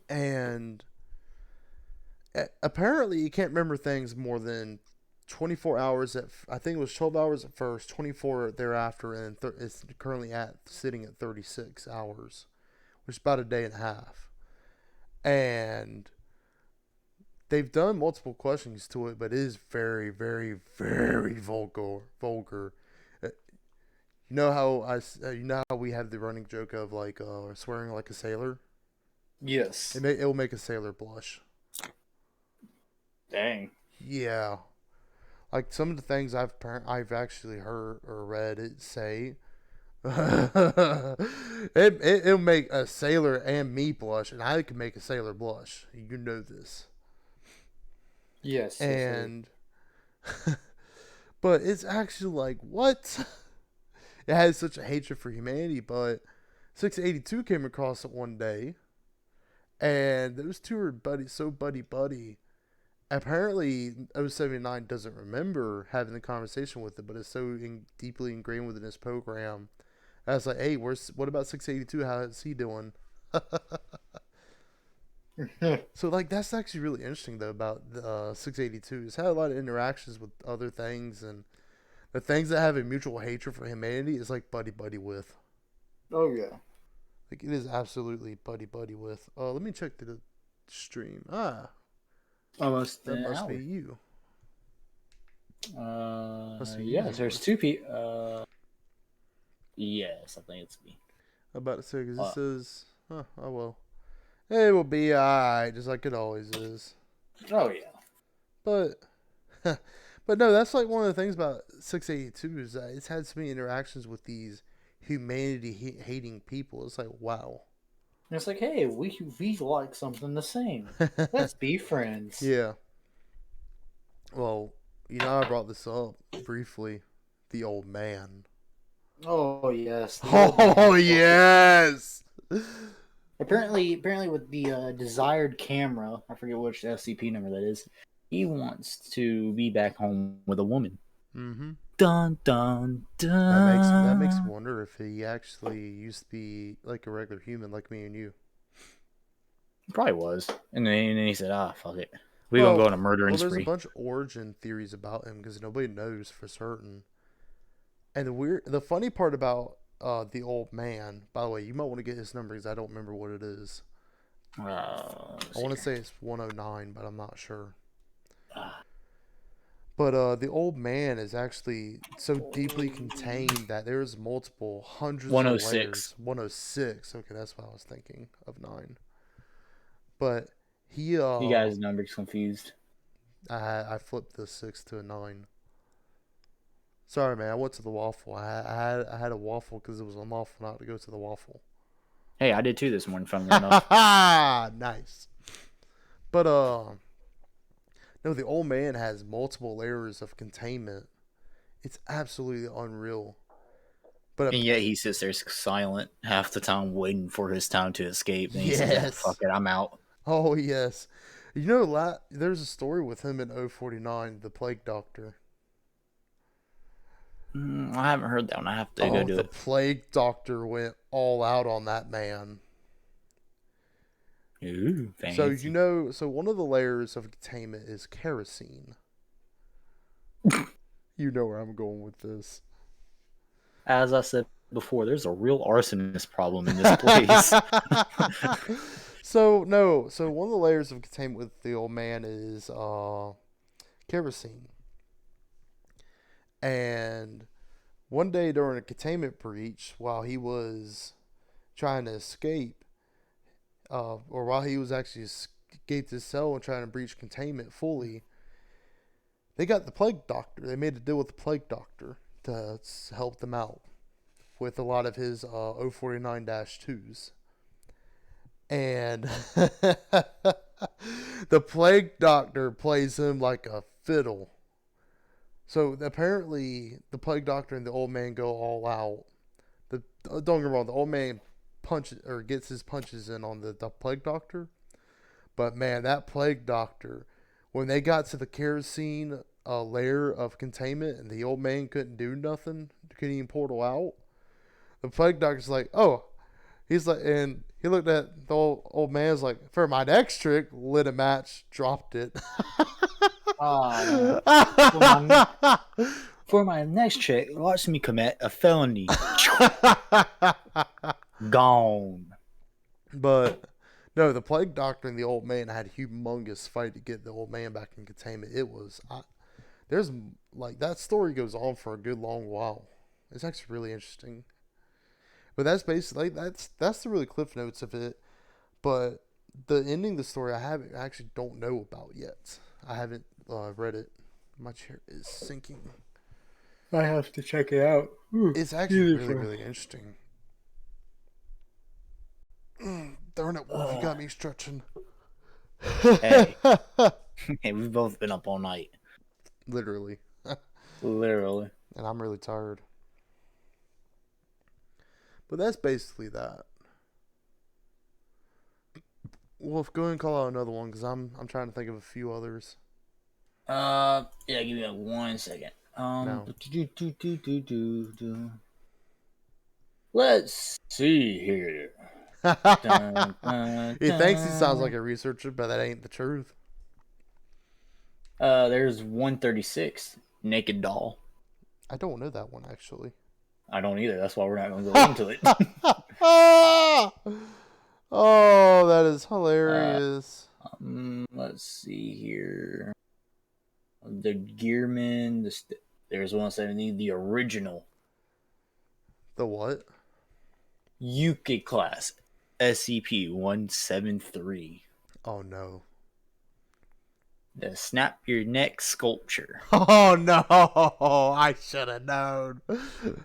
S1: And apparently you can't remember things more than 24 hours. I think it was 12 hours at first, 24 thereafter, and it's currently sitting at 36 hours, which is about a day and a half. And they've done multiple questions to it, but it is very, very, very vulgar. You know how we have the running joke of like swearing like a sailor.
S2: Yes.
S1: It will make a sailor blush.
S2: Dang.
S1: Yeah, like some of the things I've actually heard or read it say. It'll make a sailor and me blush, and I can make a sailor blush. You know this.
S3: Yes.
S1: And but it's actually like what? It has such a hatred for humanity, but 682 came across it one day, and those two are buddy. Apparently, 079 doesn't remember having the conversation with it, but it's so deeply ingrained within his program. I was like, hey, what about 682? How is he doing? So, like, that's actually really interesting, though, about 682. It's had a lot of interactions with other things, and the things that have a mutual hatred for humanity is like buddy with.
S3: Oh yeah.
S1: Like it is absolutely buddy with. Let me check the stream.
S2: Almost
S1: That
S2: an
S1: must
S2: hour.
S1: be you. Must be
S2: Yes,
S1: you.
S2: there's two people. Yes, I think it's me.
S1: I'm about to say because it says, oh well, it will be alright, just like it always is.
S2: Oh yeah.
S1: But, but no, that's like one of the things about 682 is that it's had so many interactions with these humanity hating people. It's like wow.
S3: And it's like, hey, we like something the same. Let's be friends.
S1: Yeah. Well, I brought this up briefly. The old man.
S3: Oh yes.
S1: Oh yes.
S3: Apparently, with the desired camera, I forget which SCP number that is.
S2: He wants to be back home with a woman.
S1: Mm-hmm.
S2: Dun dun dun.
S1: That makes me wonder if he actually used to be like a regular human, like me and you.
S2: He probably was, and then he said, fuck it, we're gonna go on a murdering
S1: there's
S2: spree."
S1: a bunch of origin theories about him because nobody knows for certain. And the funny part about the old man. By the way, you might want to get his number because I don't remember what it is.
S2: Let's
S1: I
S2: see
S1: want to
S2: here.
S1: say it's 109, but I'm not sure.
S2: Ah,
S1: But the old man is actually so deeply contained that there's multiple hundreds of
S2: 106.
S1: layers. 106. Okay, that's what I was thinking of 9. But he
S2: You guys' numbers confused.
S1: I flipped the 6 to a 9. Sorry, man. I went to the waffle. I had a waffle because it was unlawful not to go to the waffle.
S2: Hey, I did too this morning, funnily enough.
S1: Nice. But no, the old man has multiple layers of containment. It's absolutely unreal. But
S2: And yet he sits there silent half the time, waiting for his time to escape. And he says, "Ah, fuck
S1: yes.
S2: it, I'm out."
S1: Oh yes. You know, there's a story with him in 049, the plague doctor.
S2: I haven't heard that one. I have to go
S1: Oh,
S2: do
S1: the
S2: it.
S1: plague doctor went all out on that man.
S2: Ooh,
S1: So
S2: fancy.
S1: so one of the layers of containment is kerosene. You know where I'm going with this.
S2: As I said before, there's a real arsonist problem in this place.
S1: So no, so one of the layers of containment with the old man is kerosene. And one day during a containment breach, while he was trying to escape, or while he was actually escaped his cell and trying to breach containment fully, they got the plague doctor. They made a deal with the plague doctor to help them out with a lot of his 049-2s. And the plague doctor plays him like a fiddle. So apparently, the plague doctor and the old man go all out. Don't get me wrong, the old man punches or gets his punches in on the plague doctor. But man, that plague doctor, when they got to the kerosene layer of containment and the old man couldn't do nothing, couldn't even portal out, the plague doctor's like, oh, he's like, and he looked at the old man's like, for my next trick, lit a match, dropped it.
S3: Oh,
S2: For my next trick, watch me commit a felony. Gone.
S1: But no, the plague doctor and the old man had a humongous fight to get the old man back in containment. There's like that story goes on for a good long while. It's actually really interesting. But that's basically that's the really cliff notes of it. But the ending of the story I actually don't know about yet. I haven't read it. My chair is sinking.
S2: I have to check it out.
S1: It's actually really really interesting. Darn it, Wolf! You got me stretching.
S2: Hey. Hey, we've both been up all night.
S1: Literally.
S2: Literally.
S1: And I'm really tired. But that's basically that. Wolf, go ahead and call out another one because I'm trying to think of a few others.
S2: Yeah, give me 1 second.
S1: No.
S2: Let's see here.
S1: He thinks he sounds like a researcher, but that ain't the truth.
S2: There's 136, Naked Doll.
S1: I don't know that one actually.
S2: I don't either. That's why we're not going to go into it.
S1: Oh, that is hilarious.
S2: Let's see here. The Gearman. There's 170. The original
S1: The what?
S2: UK class, SCP-173.
S1: Oh no.
S2: The Snap Your Neck sculpture.
S1: Oh no! I should have known.
S2: So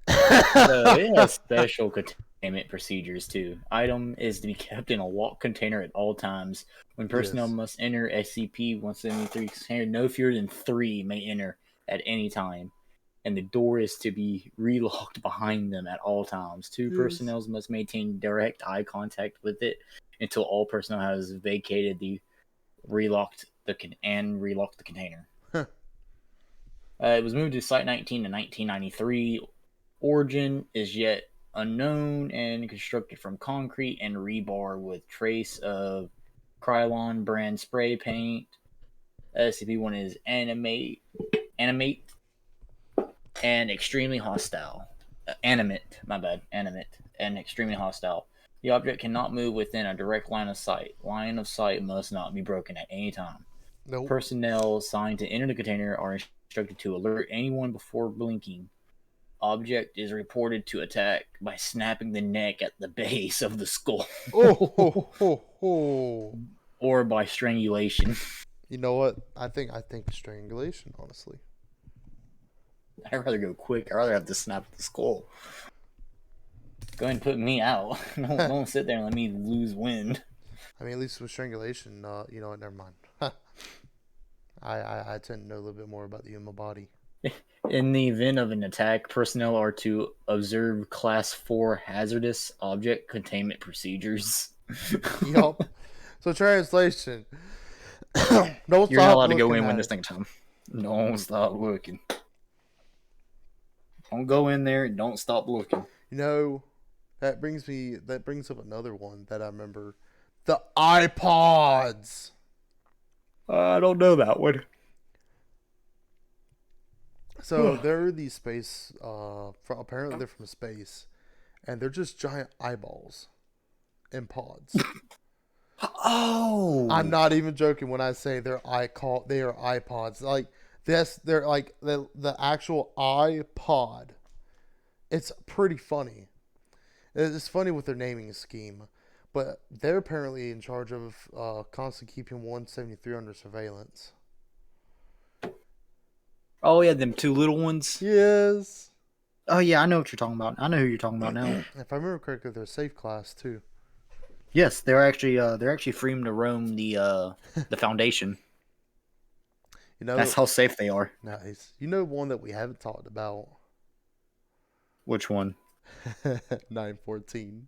S2: it has special containment procedures too. Item is to be kept in a locked container at all times. When personnel
S1: Yes.
S2: must enter SCP-173 container, no fewer than 3 may enter at any time, and the door is to be relocked behind them at all times. Two
S1: Yes.
S2: personnel must maintain direct eye contact with it until all personnel has vacated the relocked the container.
S1: Huh.
S2: It was moved to Site 19 in 1993. Origin is yet unknown and constructed from concrete and rebar with trace of Krylon brand spray paint. SCP-1 is animate and extremely hostile.
S3: animate, my bad, animate, and extremely hostile. The object cannot move within a direct line of sight. Line of sight must not be broken at any time.
S1: Nope.
S3: Personnel assigned to enter the container are instructed to alert anyone before blinking. Object is reported to attack by snapping the neck at the base of the skull.
S1: Oh, ho, ho, ho.
S3: Or by strangulation.
S1: You know what? I think strangulation, honestly.
S3: I'd rather go quick. I'd rather have to snap the skull. Go ahead and put me out. Don't sit there and let me lose wind.
S1: I mean, at least with strangulation, you know what? Never mind. I tend to know a little bit more about the human body.
S3: In the event of an attack, personnel are to observe Class 4 hazardous object containment procedures.
S1: Yup. So translation.
S3: Don't You're not allowed to go in when this thing time. Don't stop looking. Don't go in there and don't stop looking.
S1: You know, that brings up another one that I remember. The iPods.
S3: I don't know that one.
S1: So they're these space. Apparently they're from space, and they're just giant eyeballs in pods.
S3: Oh,
S1: I'm not even joking when I say they are iPods. Like this, they're like the actual iPod. It's pretty funny. It's funny with their naming scheme, but they're apparently in charge of constantly keeping 173 under surveillance.
S3: Oh yeah, them two little ones.
S1: Yes.
S3: Oh yeah, I know what you're talking about. I know who you're talking about now.
S1: If I remember correctly, they're safe class too.
S3: Yes, they're actually free to roam the Foundation.
S1: You know,
S3: that's how safe they are.
S1: Nice. You know one that we haven't talked about.
S3: Which one?
S1: 914.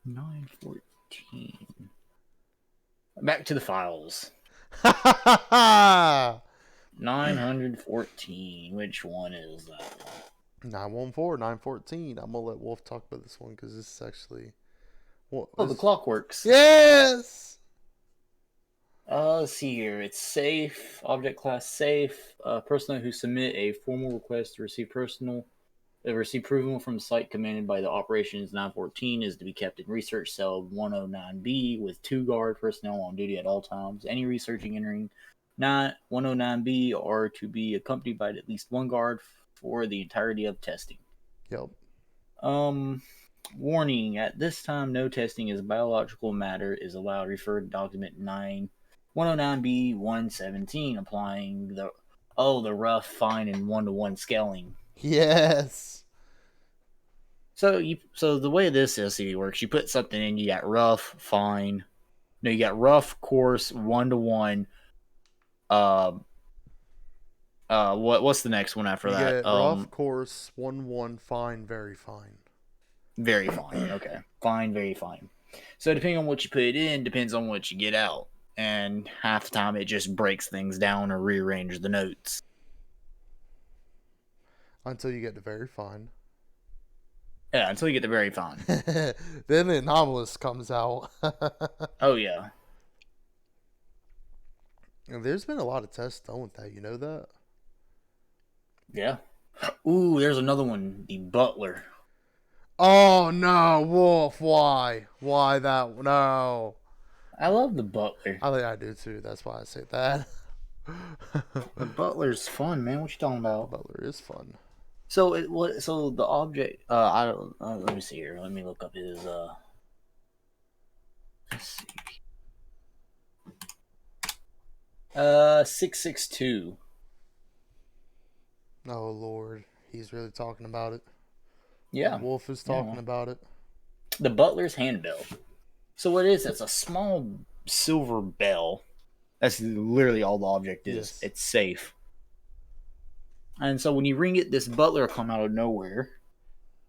S3: 914. Back to the files. 914. Which one is that?
S1: 914, 914. I'm gonna let Wolf talk about this one because this is actually.
S3: The clockworks.
S1: Yes.
S3: Let's see here. It's safe. Object class safe. Personnel who submit a formal request to receive approval from the site commanded by the operations 914 is to be kept in research cell 109B with 2 guard personnel on duty at all times. Any researching entering 109B are to be accompanied by at least 1 guard for the entirety of testing.
S1: Yep.
S3: Warning: at this time, no testing as biological matter is allowed. Refer to document 109B 117, applying the rough, fine, and 1-to-1 scaling.
S1: Yes.
S3: So the way this SCD works, you put something in, you got rough, fine. No, you got rough, coarse, 1-to-1. What's the next one after that?
S1: Get rough, coarse, 1-1, fine, very fine.
S3: Very fine. Okay. Fine, very fine. So depending on what you put in, depends on what you get out. And half the time it just breaks things down or rearranges the notes.
S1: Until you get to very fine.
S3: Yeah, until you get to very fine.
S1: Then the anomalous comes out.
S3: Oh, yeah.
S1: And there's been a lot of tests done with that. You know that?
S3: Yeah. Ooh, there's another one. The Butler.
S1: Oh, no, Wolf. Why? Why that? No.
S3: I love the Butler.
S1: I think I do, too. That's why I say that.
S3: The Butler's fun, man. What you talking about?
S1: The Butler is fun.
S3: So the object. I don't. Let me see here. Let me look up his. Let's see. 662.
S1: Oh Lord, he's really talking about it.
S3: Yeah,
S1: Wolf is talking about it.
S3: The Butler's handbell. So what it is? It's a small silver bell. That's literally all the object is. Yes. It's safe. And so when you ring it, this butler will come out of nowhere.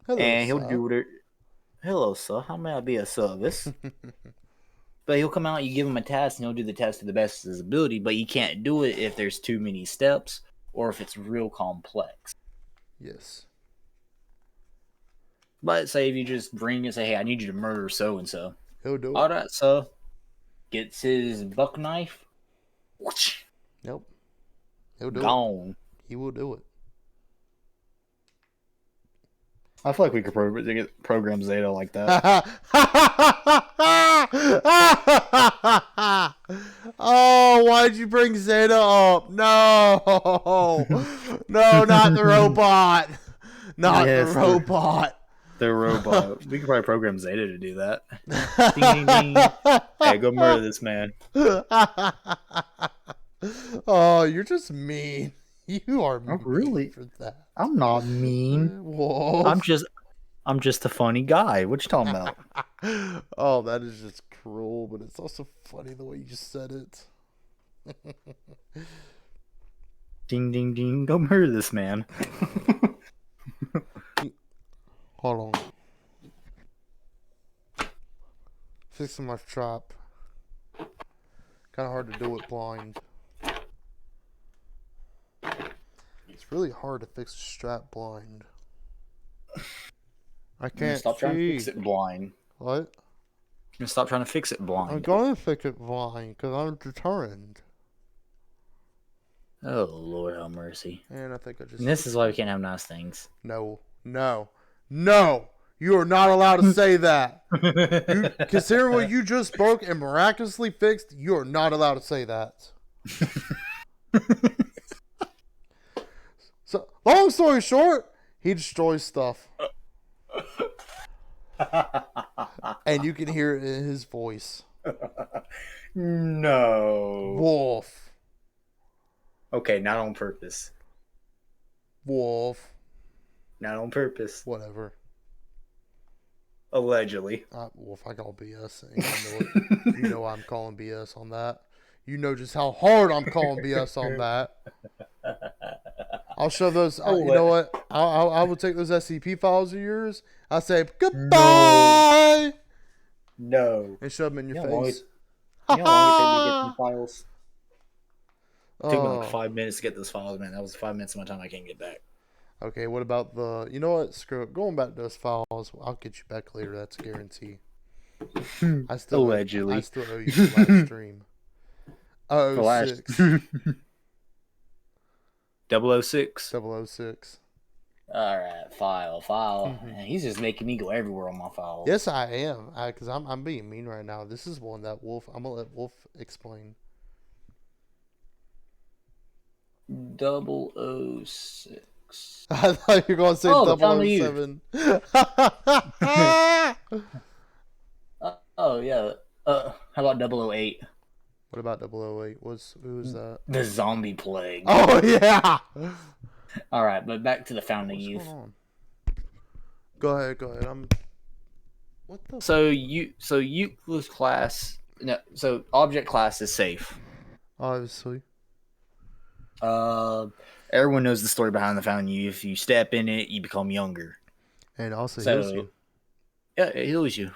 S1: Hello,
S3: and he'll
S1: sir.
S3: do it. Hello, sir. How may I be of service? But he'll come out, you give him a task, and he'll do the task to the best of his ability. But you can't do it if there's too many steps or if it's real complex.
S1: Yes.
S3: But say if you just ring and say, hey, I need you to murder so-and-so.
S1: He'll do it.
S3: All right, sir. Gets his buck knife. Whoosh.
S1: Nope. He'll do
S3: Gone.
S1: it. He will do it.
S3: I feel like we could program Zeta like that.
S1: Oh, why'd you bring Zeta up? No. No, not the robot. Not
S3: Yes,
S1: the
S3: the-
S1: robot.
S3: The robot. We could probably program Zeta to do that. Ding, ding, ding. Hey, go murder this man.
S1: Oh, you're just mean. You are mean
S3: really?
S1: for that.
S3: I'm not mean.
S1: Wolf.
S3: I'm just a funny guy. What you talking about?
S1: Oh, that is just cruel, but it's also funny the way you just said it.
S3: Ding, ding, ding. Go murder this man.
S1: Hold on. Fixing my trap. Kind of hard to do it blind. It's really hard to fix a strap blind. I can't
S3: Stop trying to fix
S1: see.
S3: it blind.
S1: What?
S3: Stop trying to fix it
S1: I'm
S3: blind.
S1: going to fix it blind because I'm determined.
S3: Oh, Lord have mercy.
S1: And I think I just...
S3: And this is why we can't have nice things.
S1: No. No. No! You are not allowed to say that. Consider what you just broke and miraculously fixed. You are not allowed to say that. So, long story short, he destroys stuff. And you can hear it in his voice.
S3: No.
S1: Wolf.
S3: Okay, not on purpose.
S1: Wolf.
S3: Not on purpose.
S1: Whatever.
S3: Allegedly.
S1: Wolf, I call BS. And you know it. You know I'm calling BS on that. You know just how hard I'm calling BS on that. I'll shove those. You know what? I will take those SCP files of yours. I'll say goodbye.
S3: No.
S1: And shove them in your
S3: You know
S1: face.
S3: how long it took me to get some files? It took me
S1: Oh.
S3: like 5 minutes to get those files, man. That was 5 minutes of my time I can't get back.
S1: Okay, what about the... You know what? Screw it. Going back to those files, I'll get you back later. That's a guarantee.
S3: Allegedly.
S1: I still owe you the live stream.
S3: The last
S1: 06.
S3: 006.
S1: 006.
S3: Alright, file. Man, he's just making me go everywhere on my files.
S1: Yes, I am. Because I'm being mean right now. This is one that Wolf... I'm going to let Wolf explain.
S3: 006.
S1: I thought you were going to say
S3: Oh, Family Youth.
S1: 007.
S3: Oh, yeah. How about 008?
S1: What about 008? Who was that?
S3: The zombie plague.
S1: Oh, yeah!
S3: Alright, but back to the Founding
S1: What's
S3: Youth.
S1: going on? Go ahead. What the...
S3: So Euclid's class... No, so object class is safe.
S1: Obviously.
S3: Everyone knows the story behind the Founding Youth. If you step in it, you become younger.
S1: And also
S3: So,
S1: heals you.
S3: yeah, it heals you.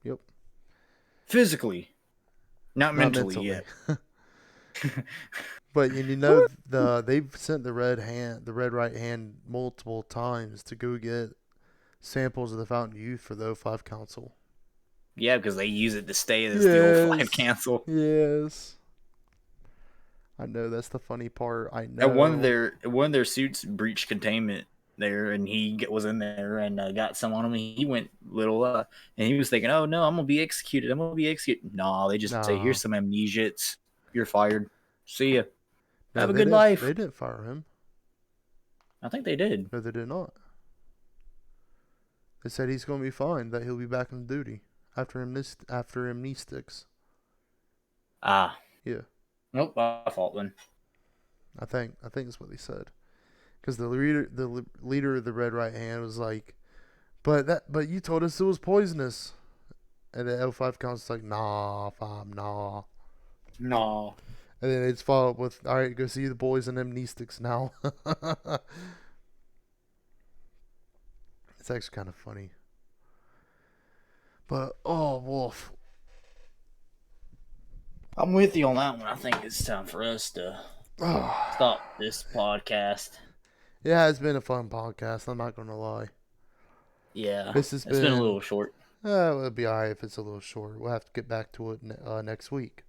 S1: Yep.
S3: Physically. Not mentally yet.
S1: But you know they've sent the red right hand multiple times to go get samples of the Fountain Youth for the O5 Council.
S3: Yeah, because they use it to stay as the old 5 cancel.
S1: Yes. I know, that's the funny part. I know.
S3: And one of their suits breached containment there, and he was in there and got some on him. And he went little, and he was thinking, "Oh no, I'm gonna be executed. No, they just say, "Here's some amnesia. You're fired. See ya. Have a good life."
S1: They didn't fire him.
S3: I think they did.
S1: No, they did not. They said he's going to be fine. That he'll be back on duty after amnestics.
S3: Ah.
S1: Yeah.
S3: Nope, my fault then.
S1: I think that's what they said. Because the leader of the Red Right Hand was like, but you told us it was poisonous, and the L5 Council's like, nah, fam, nah.
S3: No.
S1: And then it's followed up with, all right, go see the boys in amnestics now. It's actually kind of funny. But oh, Wolf.
S3: I'm with you on that one. I think it's time for us to stop this podcast.
S1: Yeah, it's been a fun podcast. I'm not gonna lie.
S3: Yeah,
S1: It's
S3: been a little short.
S1: It'll be alright if it's a little short. We'll have to get back to it next week.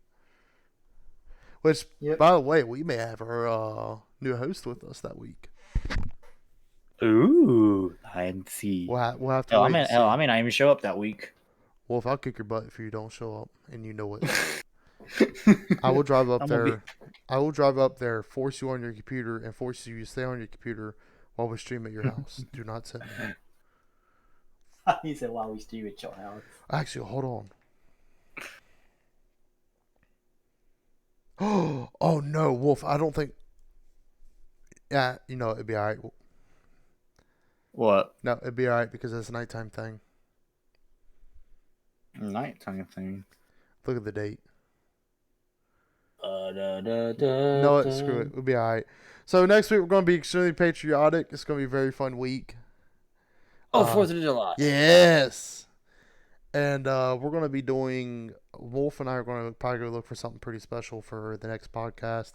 S1: Which, by the way, we may have our new host with us that week.
S2: Ooh, hide and seek.
S1: We'll have to
S2: Hell,
S1: wait and see.
S2: I may not even show up that week.
S1: Wolf, I'll kick your butt if you don't show up, and you know it. I will drive up
S2: I'm gonna be.
S1: there. I will drive up there, force you on your computer, and force you to stay on your computer while we stream at your house. Do not send me.
S2: He said, "While we stream at your house."
S1: Actually, hold on. Oh no, Wolf! I don't think. Yeah, it'd be all right.
S2: What?
S1: No, it'd be all right because it's a nighttime thing.
S2: Nighttime thing.
S1: Look at the date.
S2: No,
S1: Screw it. We'll be all right. So next week we're going to be extremely patriotic. It's going to be a very fun week.
S2: Oh, 4th of July.
S1: Yes. And we're going to be doing. Wolf and I are going to probably go look for something pretty special for the next podcast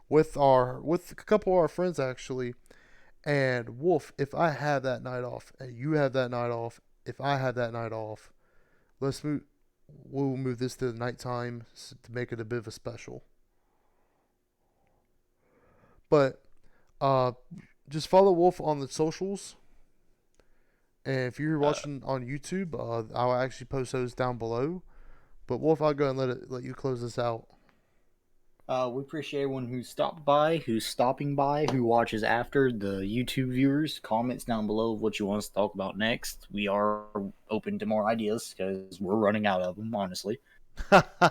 S1: with a couple of our friends actually. And Wolf, if I have that night off, and you have that night off, if I have that night off, we'll move this to the nighttime to make it a bit of a special. But just follow Wolf on the socials. And if you're watching on YouTube, I'll actually post those down below. But Wolf, I'll go and let you close this out.
S2: We appreciate everyone who stopped by, who's stopping by, who watches after, the YouTube viewers. Comments down below of what you want us to talk about next. We are open to more ideas because we're running out of them, honestly,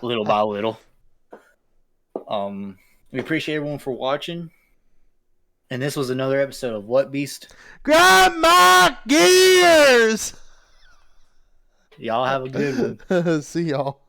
S2: little by little. We appreciate everyone for watching. And this was another episode of What Beast?
S1: Grab my gears!
S2: Y'all have a good one.
S1: See y'all.